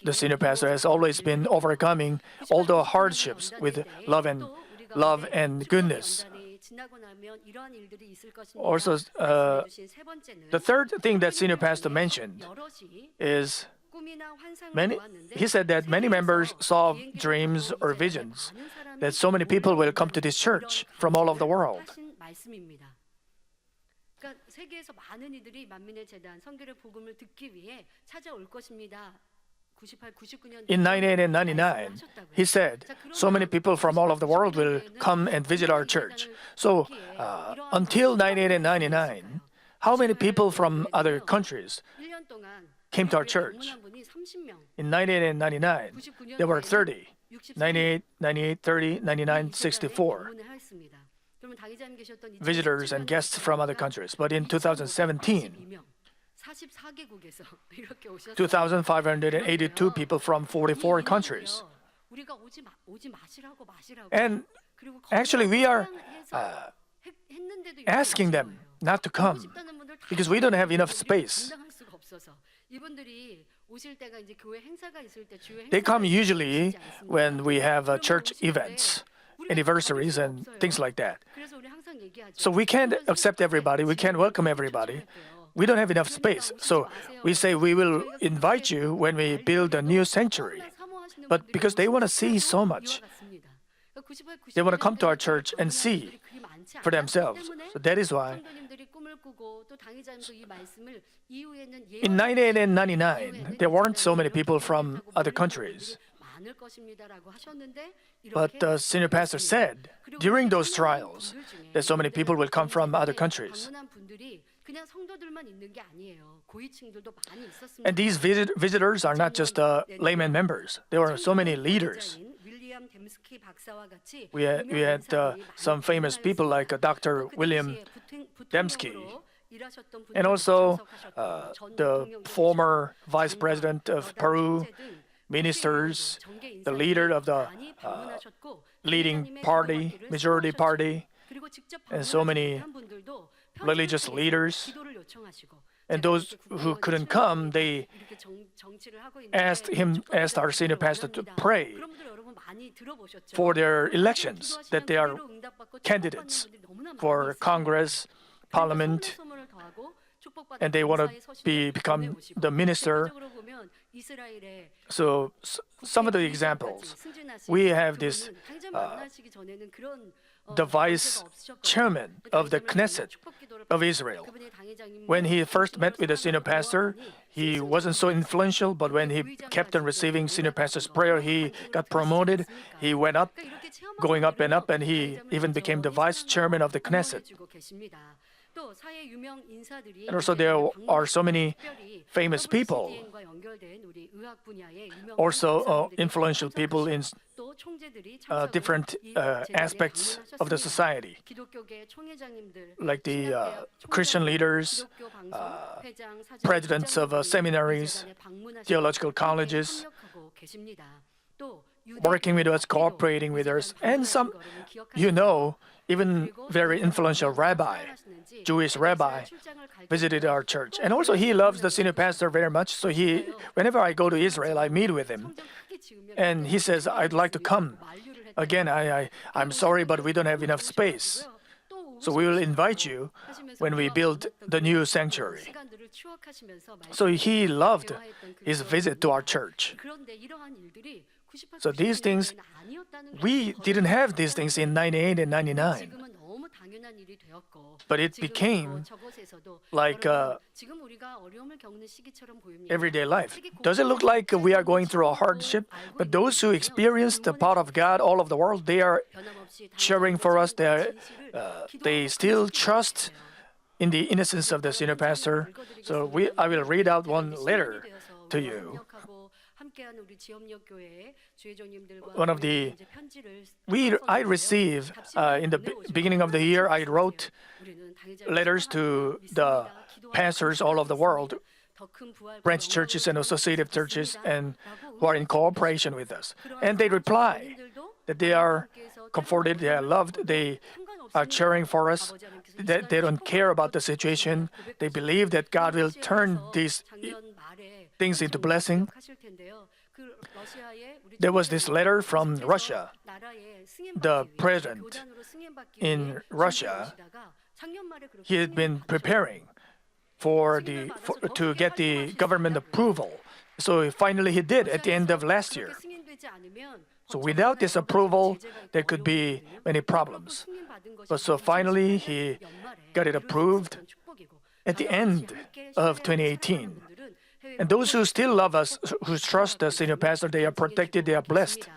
the senior pastor has always been overcoming all the hardships with love and goodness. Also, the third thing that senior pastor mentioned is he said that many members saw dreams or visions, that so many people will come to this church from all over the world. In 1998 and 1999, he said, so many people from all over the world will come and visit our church. So until 1998 and 1999, how many people from other countries came to our church? In 1998 and 1999, there were 30. 98, 98, 30, 99, 64 visitors and guests from other countries. But in 2017, 2,582 people from 44 countries. And actually, we are asking them not to come because we don't have enough space. They come usually when we have church events, anniversaries, and things like that. So we can't accept everybody, we can't welcome everybody. We don't have enough space. So we say we will invite you when we build a new sanctuary. But because they want to see so much, they want to come to our church and see for themselves. So that is why in 1998 and 1999, there weren't so many people from other countries. But the senior pastor said during those trials that so many people will come from other countries. And these visitors are not just layman members. There were so many leaders. We had some famous people like Dr. William Dembski And also the former vice president of Peru, ministers, the leader of the leading party, majority party, and so many religious leaders. And those who couldn't come, they asked our senior pastor to pray for their elections, that they are candidates for Congress, Parliament, and they want to become the minister. So some of the examples, we have this the vice chairman of the Knesset of Israel. When he first met with the senior pastor, he wasn't so influential, but when he kept on receiving senior pastor's prayer, he got promoted. He went up, going up, and he even became the vice chairman of the Knesset. And also there are so many famous people, also influential people in different aspects of the society, like the Christian leaders, presidents of seminaries, theological colleges, working with us, cooperating with us, and some, even very influential rabbi, Jewish rabbi, visited our church. And also he loves the senior pastor very much, so whenever I go to Israel, I meet with him. And he says, I'd like to come. Again, I'm sorry, but we don't have enough space. So we will invite you when we build the new sanctuary. So he loved his visit to our church. So these things, we didn't have these things in 98 and 99. But it became like everyday life. Does it look like we are going through a hardship? But those who experience the power of God all over the world, they are cheering for us. They still trust in the innocence of the senior pastor. So I will read out one letter to you. One of I received in the beginning of the year, I wrote letters to the pastors all over the world, branch churches and associative churches, and who are in cooperation with us. And they reply that they are comforted, they are loved, they are cheering for us, that they don't care about the situation. They believe that God will turn these things into blessing. There was this letter from Russia. The president in Russia, he had been preparing to get the government approval. So finally he did at the end of last year. So without this approval, there could be many problems. But so finally he got it approved at the end of 2018. And those who still love us, who trust the senior pastor, they are protected, they are blessed.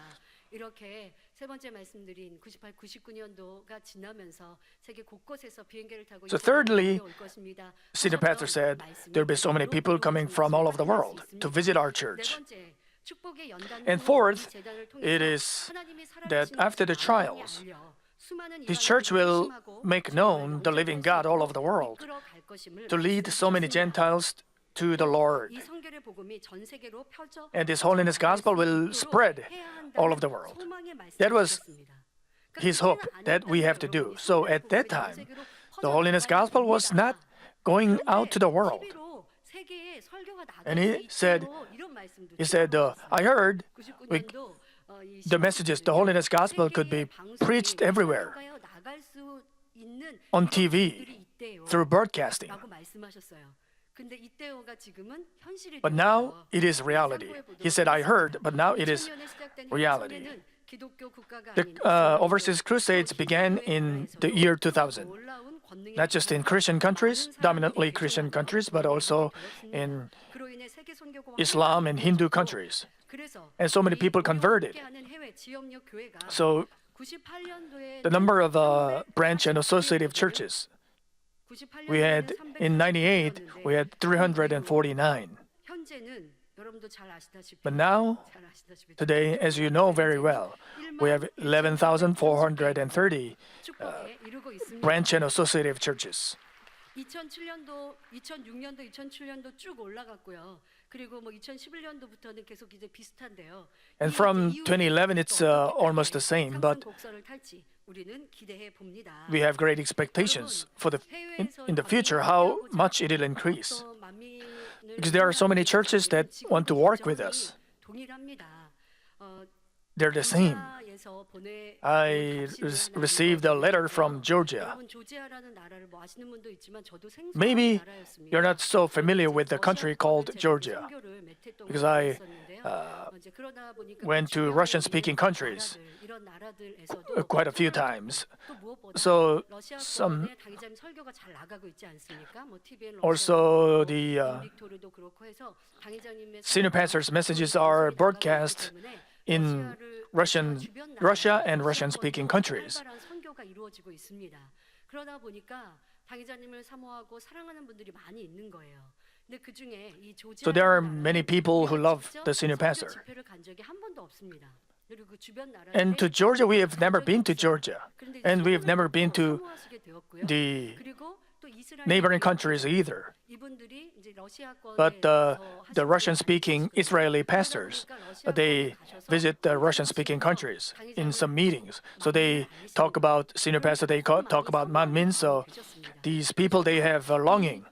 So thirdly, senior pastor said, there will be so many people coming from all over the world to visit our church. And fourth, it is that after the trials, the church will make known the living God all over the world to lead so many Gentiles to the Lord. And this holiness gospel will spread all over the world. That was his hope that we have to do. So at that time, the holiness gospel was not going out to the world. And he said, I heard the messages, the holiness gospel could be preached everywhere, on TV, through broadcasting. But now it is reality. He said, I heard, but now it is reality. The overseas crusades began in the year 2000, not just in Christian countries, dominantly Christian countries, but also in Islam and Hindu countries. And so many people converted. So the number of branch and associative churches, we had in 98, we had 349. But now, today, as you know very well, we have 11,430 branch and associative churches. 2007년도, 2006년도, 2007년도 쭉 올라갔고요. 그리고 뭐 2011년도부터는 계속 이제 비슷한데요. And from 2011, it's almost the same, but 독서를 탈지 우리는 기대해 봅니다. we have great expectations for in the future how much it will increase. Because there are so many churches that want to work with us. 동일합니다. They're the same. I received a letter from Georgia. Maybe you're not so familiar with the country called Georgia, because I went to Russian-speaking countries quite a few times. So also the senior pastor's messages are broadcast in Russia and Russian-speaking countries. 그러다 보니까 당회자님을 사모하고 사랑하는 분들이 많이 있는 거예요. 근데 그 중에 이 So there are many people who love the senior pastor. 집회를 간 적이 한 번도 없습니다. 그리고 그 주변 나라 And to Georgia, we have never been to Georgia, and we have never been to the neighboring countries either. But the Russian-speaking Israeli pastors, they visit the Russian-speaking countries in some meetings. So they talk about senior pastor, they talk about Manmin. So these people, they have a longing.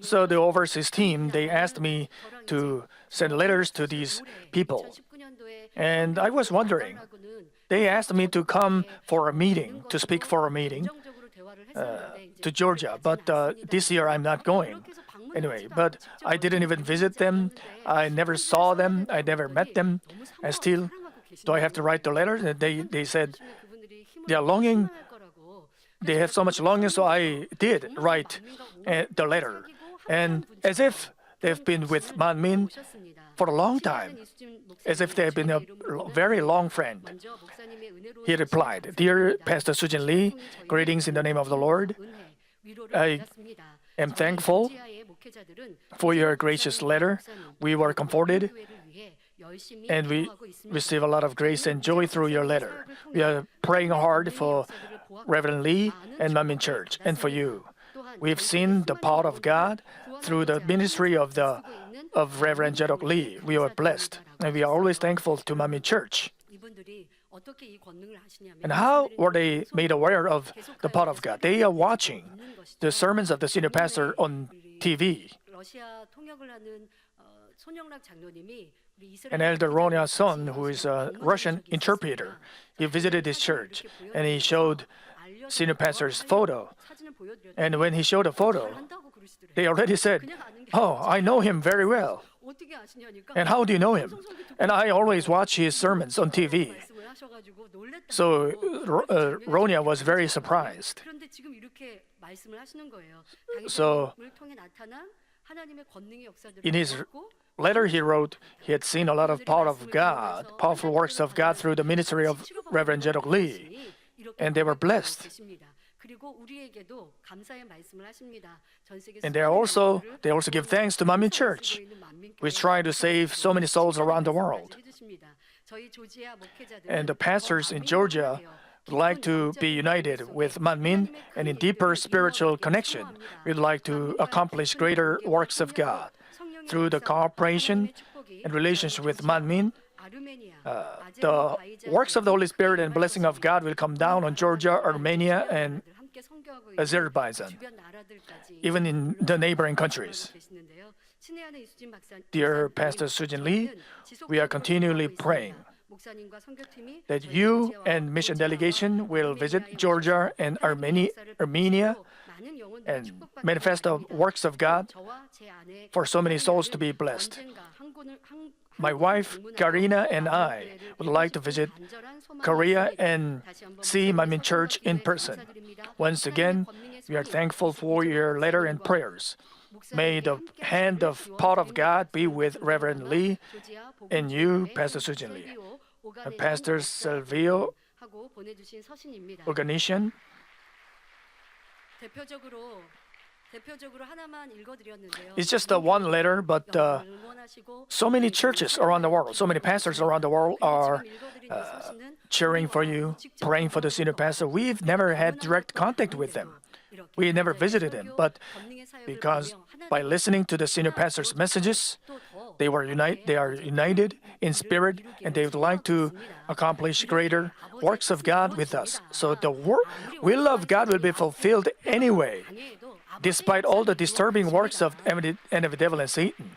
So the overseas team, they asked me to send letters to these people. And I was wondering, they asked me to come for a meeting, to speak for a meeting to Georgia. But this year I'm not going. Anyway, but I didn't even visit them. I never saw them. I never met them. And still, do I have to write the letter? They said they are longing. They have so much longing, so I did write the letter. And as if they've been with Manmin for a long time, as if they've been a very long friend. He replied, "Dear Pastor Sujin Lee, greetings in the name of the Lord. I am thankful for your gracious letter. We were comforted, and we receive a lot of grace and joy through your letter. We are praying hard for Reverend Lee and Manmin Church, and for you. We've seen the power of God through the ministry of Reverend Jedok Lee. We are blessed, and we are always thankful to Manmin Church." And how were they made aware of the power of God? They are watching the sermons of the senior pastor on TV. And Elder Ronia's son, who is a Russian interpreter, he visited his church and he showed senior pastor's photo. And when he showed a photo, they already said, "Oh, I know him very well." And how do you know him? And I always watch his sermons on TV. So Ronia was very surprised. So in his letter he wrote, he had seen a lot of power of God, powerful works of God through the ministry of Reverend Jedok Lee, and they were blessed. And they also give thanks to Manmin Church, which try to save so many souls around the world. And the pastors in Georgia would like to be united with Manmin, and in deeper spiritual connection, we'd like to accomplish greater works of God. Through the cooperation and relationship with Manmin, the works of the Holy Spirit and blessing of God will come down on Georgia, Armenia, and Azerbaijan, even in the neighboring countries. Dear Pastor Sujin Lee, we are continually praying that you and mission delegation will visit Georgia and Armenia and manifest the works of God for so many souls to be blessed. My wife, Karina, and I would like to visit Korea and see Manmin Church in person. Once again, we are thankful for your letter and prayers. May the hand of power of God be with Reverend Lee and you, Pastor Sujin Lee. And Pastor Silvio 대표적으로 하나만 읽어드렸는데요. It's just one letter, but 응원하시고 so many churches around the world, so many pastors around the world are 지금 읽어드린 이 서신은 cheering for you, praying for the senior pastor. We've never had direct contact with them. We never visited him, but because by listening to the senior pastor's messages, they are united in spirit, and they would like to accomplish greater works of God with us. So the will of God will be fulfilled anyway, despite all the disturbing works of the devil and Satan.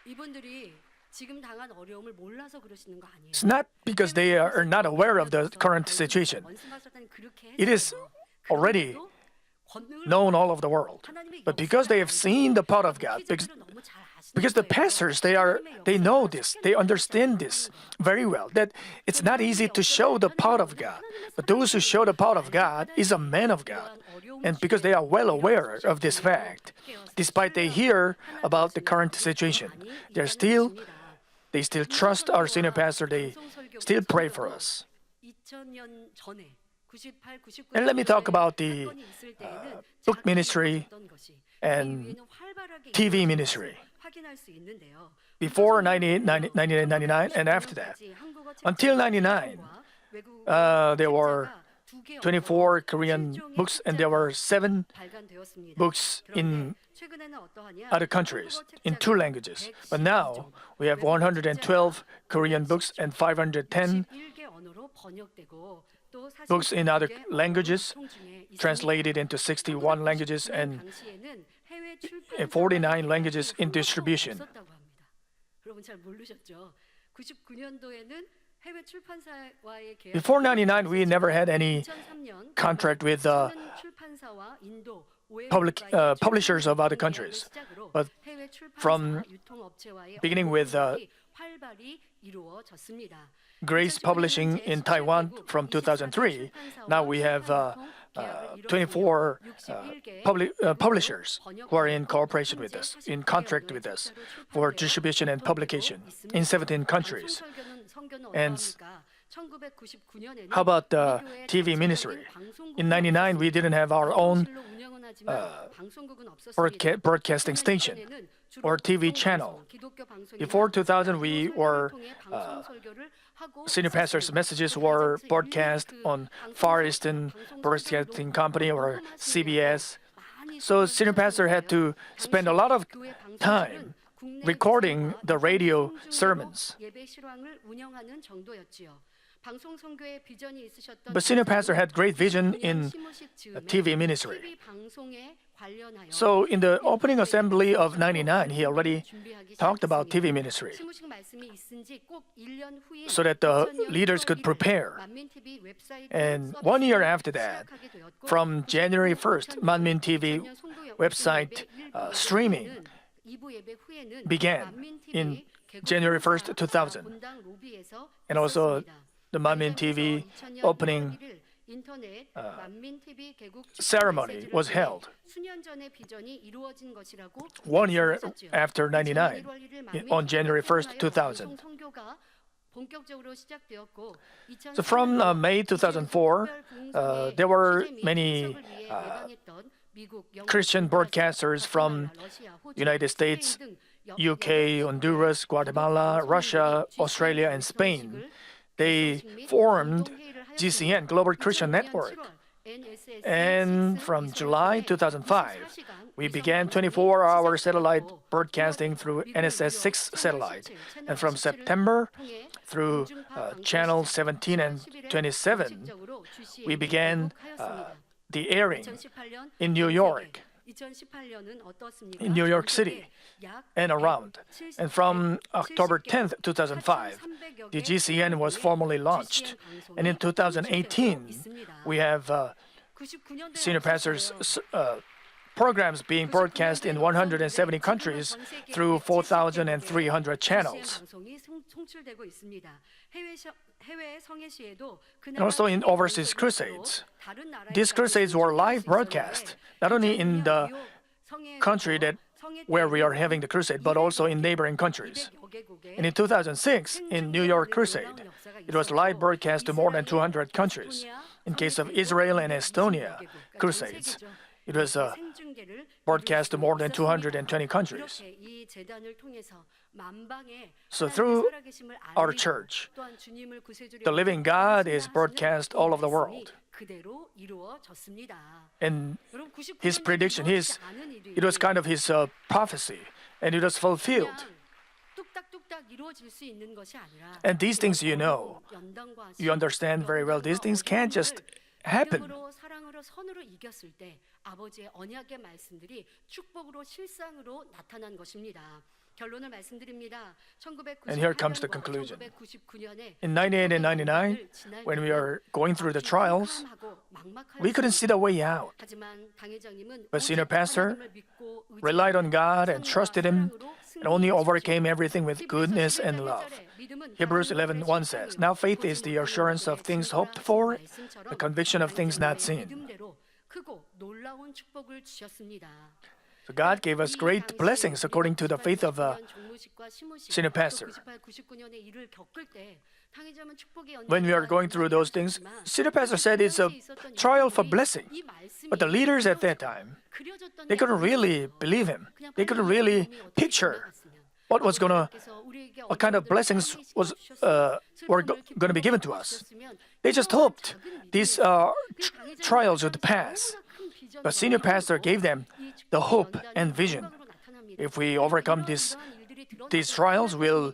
이분들이 지금 당한 어려움을 몰라서 그러시는 거 아니에요. It's not because they are not aware of the current situation. 원수마사탄이 그렇게 It is already known all over the world. But because they have seen the power of God, because the pastors, they know this, they understand this very well, that it's not easy to show the power of God. But those who show the power of God is a man of God. And because they are well aware of this fact, despite they hear about the current situation, they still trust our senior pastor, they still pray for us. 2000년 전에 98, 99 And let me talk about the book ministry and TV ministry. Before 1999 and after that. Until 99, there were 24 Korean books and there were 7 books in other countries in 2 languages. But now we have 112 Korean books and 510 books in other languages, translated into 61 languages and 49 languages in distribution. Before 99, we never had any contract with publishers of other countries. But from beginning with Grace Publishing in Taiwan from 2003, now we have 24 publishers who are in cooperation with us, in contract with us for distribution and publication in 17 countries. And how about the TV ministry? In 99, we didn't have our own broadcasting station or TV channel. Before 2000, we were senior pastors' messages were broadcast on Far Eastern Broadcasting Company or CBS. So senior pastor had to spend a lot of time recording the radio sermons. But senior pastor had great vision in TV ministry. So in the opening assembly of 99, he already talked about TV ministry so that the leaders could prepare. And 1 year after that, from January 1st, Manmin TV website streaming began in January 1st, 2000. And also the Manmin TV opening ceremony was held 1 year after 99, on January 1st, 2000. So from May 2004, there were many Christian broadcasters from United States, UK, Honduras, Guatemala, Russia, Australia, and Spain. They formed GCN, Global Christian Network. And from July 2005, we began 24-hour satellite broadcasting through NSS 6 satellite. And from September through channel 17 and 27, we began the airing in New York, in New York City and around. And from October 10th, 2005, the GCN was formally launched. And in 2018, we have senior pastors' programs being broadcast in 170 countries through 4,300 channels. And also in overseas crusades. These crusades were live broadcast, not only in the country where we are having the crusade, but also in neighboring countries. And in 2006, in New York Crusade, it was live broadcast to more than 200 countries. In case of Israel and Estonia crusades, it was broadcast to more than 220 countries. So through our church, the living God is broadcast all over the world. And his prediction, it was kind of his prophecy, and it was fulfilled. And these things you know, you understand very well, these things can't just happen. 믿음으로 사랑으로 선으로 이겼을 때 아버지의 언약의 말씀들이 축복으로 실상으로 나타난 것입니다. 결론을 말씀드립니다. And here comes the conclusion. In 98 and 99, when we are going through the trials, we couldn't see the way out. But senior pastor relied on God and trusted Him and only overcame everything with goodness and love. Hebrews 11:1 says, "Now faith is the assurance of things hoped for, the conviction of things not seen." So God gave us great blessings according to the faith of a senior pastor. When we are going through those things, senior pastor said it's a trial for blessing. But the leaders at that time, they couldn't really believe him. They couldn't really picture what kind of blessings were going to be given to us. They just hoped these trials would pass. But senior pastor gave them the hope and vision. If we overcome these trials, we'll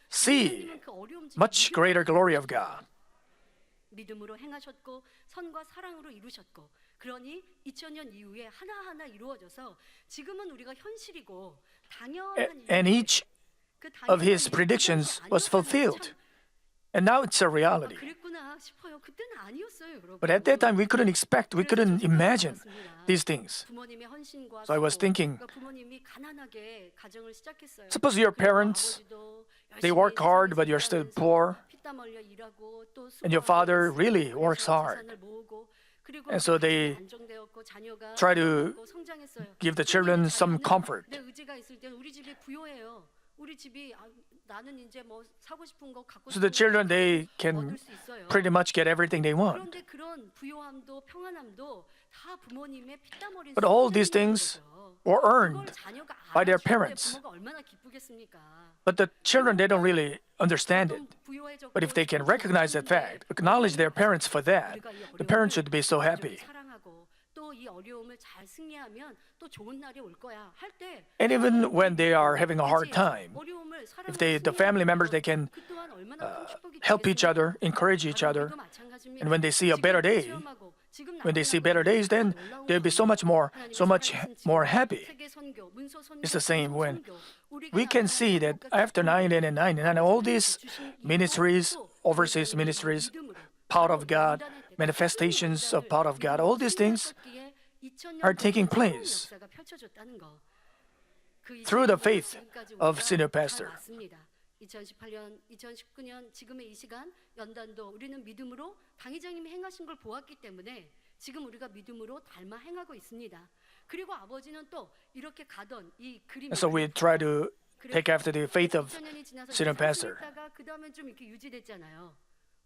see much greater glory of God. 믿음으로 행하셨고 선과 사랑으로 이루셨고 그러니 2000년 이후에 하나하나 이루어져서 지금은 우리가 현실이고 당연한 And each of his predictions was fulfilled. And now it's a reality. But at that time, we couldn't imagine these things. So I was thinking, suppose your parents, they work hard, but you're still poor, and your father really works hard. And so they try to give the children some comfort. So the children, they can pretty much get everything they want. But all these things were earned by their parents. But the children, they don't really understand it. But if they can recognize that fact, acknowledge their parents for that, the parents should be so happy. And even when they are having a hard time, if the family members, they can help each other, encourage each other, and when they see a better day, then they'll be so much more happy. It's the same when we can see that after 1999, all these ministries, overseas ministries, power of God, manifestations of power of God, all these things are taking place through the faith of senior pastor. 2018년, 2019년 지금의 이 시간 연단도 우리는 믿음으로 당 회장님이 행하신 걸 보았기 때문에 지금 우리가 믿음으로 닮아 행하고 있습니다. 그리고 아버지는 또 이렇게 가던 이 그림. So we try to take after the faith of senior pastor. 그다음에 좀 이렇게 유지됐잖아요.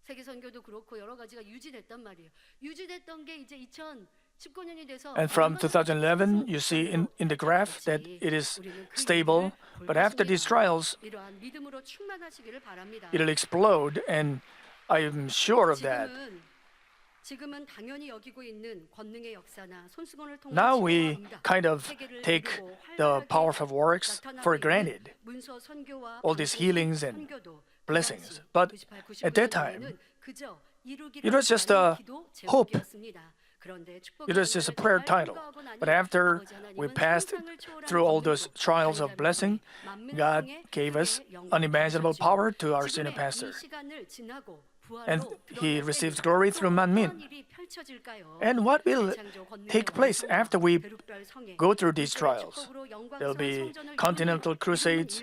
세계 선교도 그렇고 여러 가지가 유지됐단 말이에요. 유지됐던 게 이제 2019년이 돼서 And from 2011, you see in the graph that it is stable. But after these trials, 이러한 믿음으로 충만하시기를 바랍니다. it'll explode, and I'm sure of that. 지금은 당연히 여기고 있는 권능의 역사나 손수건을 통한 Now we kind of take the power of works for granted, all these healings and blessings. But at that time, it was just a hope. It was just a prayer title. But after we passed through all those trials of blessing, God gave us unimaginable power to our senior pastor. And he receives glory through Manmin. And what will take place after we go through these trials? There will be continental crusades,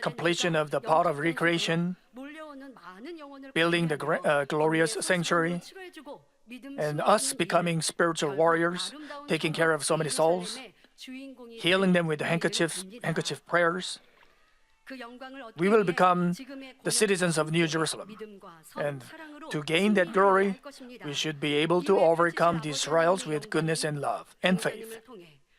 completion of the power of recreation, building the glorious sanctuary, and us becoming spiritual warriors, taking care of so many souls, healing them with handkerchief prayers. We will become the citizens of New Jerusalem. And to gain that glory, we should be able to overcome these trials with goodness and love and faith.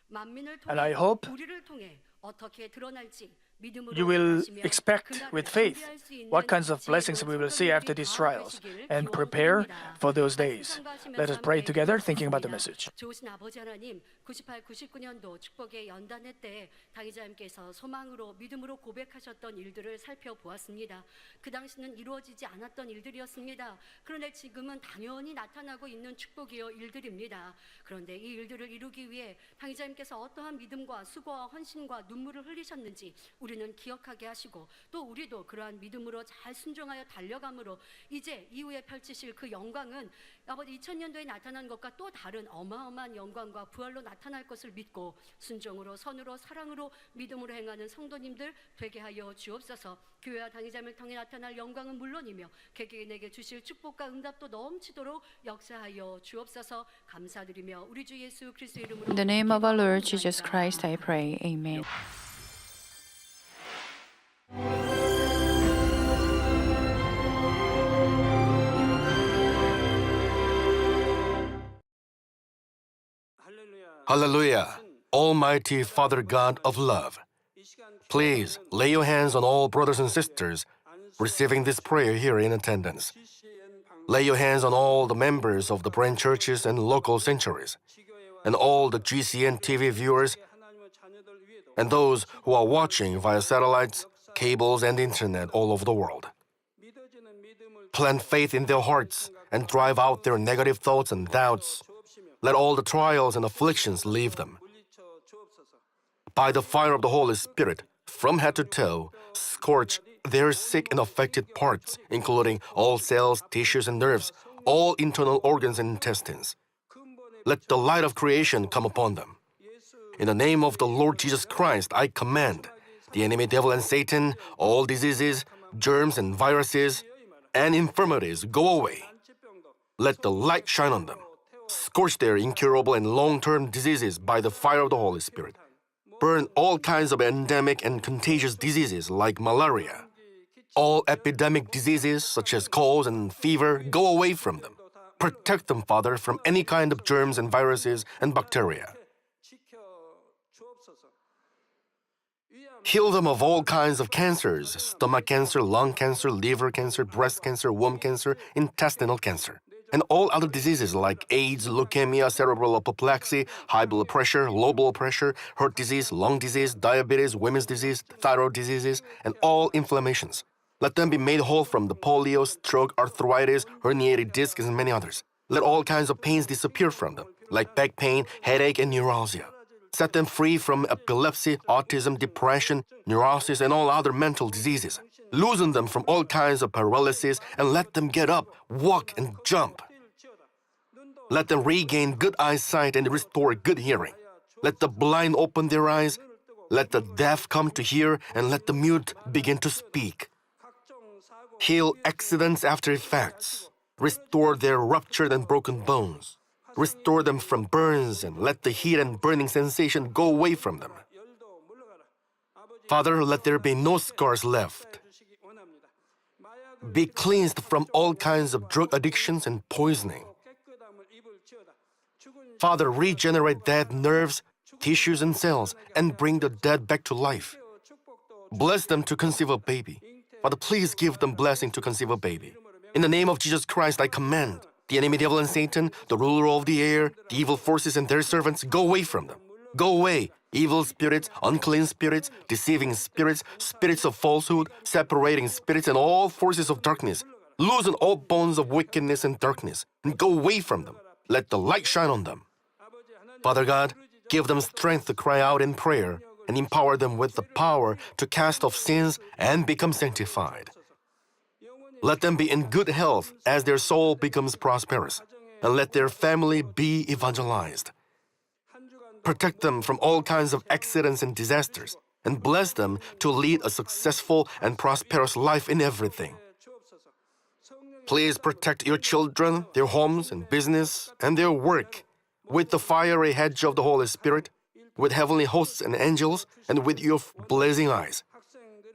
만민을 And I 통해 hope 우리를 통해 어떻게 드러날지 믿음으로 you will 기대하시며 expect 그날을 with faith 준비할 수 있는 what kinds of blessings 지혜로운 we will see after 성도님들이 these 다 trials 되시길 and prepare 기원드립니다. for those 말씀 days. 참가하시면서 Let us pray 함께 together, thinking about the 기도하겠습니다. message. 좋으신 아버지 하나님, 98, 99년도 축복의 연단회 때 당의자님께서 소망으로 믿음으로 고백하셨던 일들을 살펴보았습니다. 그 당시는 이루어지지 않았던 일들이었습니다. 그런데 지금은 당연히 나타나고 있는 축복이요 일들입니다. 그런데 이 일들을 이루기 위해 당의자님께서 어떠한 믿음과 수고와 헌신과 눈물을 흘리셨는지 우리는 기억하게 하시고 또 우리도 그러한 믿음으로 잘 순종하여 달려감으로 이제 이후에 펼치실 그 영광은 아버지 2000년도에 나타난 것과 또 다른 어마어마한 영광과 부활로 나타날 것을 믿고 순종으로 선으로 사랑으로 믿음으로 행하는 성도님들 되게 하여 주옵소서. 교회와 당의자를 통해 나타날 영광은 물론이며 개개인에게 주실 축복과 응답도 넘치도록 역사하여 주옵소서. 감사드리며 우리 주 예수 그리스도 이름으로 In the name of our Lord Jesus Christ, I pray. Amen. Hallelujah, Almighty Father God of love. Please lay your hands on all brothers and sisters receiving this prayer here in attendance. Lay your hands on all the members of the branch churches and local sanctuaries, and all the GCN TV viewers, and those who are watching via satellites, cables, and internet all over the world. Plant faith in their hearts and drive out their negative thoughts and doubts. Let all the trials and afflictions leave them. By the fire of the Holy Spirit, from head to toe, scorch their sick and affected parts, including all cells, tissues, and nerves, all internal organs and intestines. Let the light of creation come upon them. In the name of the Lord Jesus Christ, I command the enemy devil and Satan, all diseases, germs, and viruses, and infirmities go away. Let the light shine on them. Scorch their incurable and long-term diseases by the fire of the Holy Spirit. Burn all kinds of endemic and contagious diseases like malaria. All epidemic diseases such as colds and fever go away from them. Protect them, Father, from any kind of germs and viruses and bacteria. Heal them of all kinds of cancers: stomach cancer, lung cancer, liver cancer, breast cancer, womb cancer, intestinal cancer, and all other diseases like AIDS, leukemia, cerebral apoplexy, high blood pressure, low blood pressure, heart disease, lung disease, diabetes, women's disease, thyroid diseases, and all inflammations. Let them be made whole from the polio, stroke, arthritis, herniated discs, and many others. Let all kinds of pains disappear from them, like back pain, headache, and neuralgia. Set them free from epilepsy, autism, depression, neurosis, and all other mental diseases. Loosen them from all kinds of paralysis and let them get up, walk, and jump. Let them regain good eyesight and restore good hearing. Let the blind open their eyes. Let the deaf come to hear, and let the mute begin to speak. Heal accidents after effects. Restore their ruptured and broken bones. Restore them from burns and let the heat and burning sensation go away from them. Father, let there be no scars left. Be cleansed from all kinds of drug addictions and poisoning. Father, regenerate dead nerves, tissues, and cells and bring the dead back to life. Bless them to conceive a baby. Father, please give them blessing to conceive a baby. In the name of Jesus Christ, I command the enemy devil and Satan, the ruler of the air, the evil forces and their servants, go away from them. Go away, evil spirits, unclean spirits, deceiving spirits, spirits of falsehood, separating spirits, and all forces of darkness. Loosen all bonds of wickedness and darkness, and go away from them. Let the light shine on them. Father God, give them strength to cry out in prayer, and empower them with the power to cast off sins and become sanctified. Let them be in good health as their soul becomes prosperous, and let their family be evangelized. Protect them from all kinds of accidents and disasters, and bless them to lead a successful and prosperous life in everything. Please protect your children, their homes and business, and their work with the fiery hedge of the Holy Spirit, with heavenly hosts and angels, and with your blazing eyes.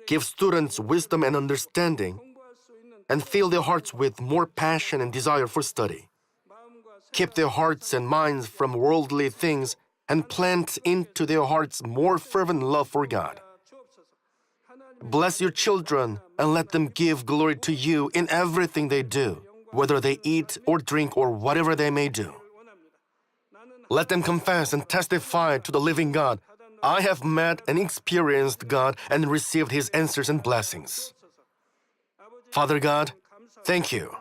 Give students wisdom and understanding, and fill their hearts with more passion and desire for study. Keep their hearts and minds from worldly things and plant into their hearts more fervent love for God. Bless your children and let them give glory to you in everything they do, whether they eat or drink or whatever they may do. Let them confess and testify to the living God, I have met and experienced God and received His answers and blessings. Father God, thank you.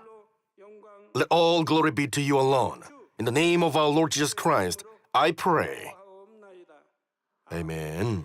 Let all glory be to you alone. In the name of our Lord Jesus Christ, I pray. Amen.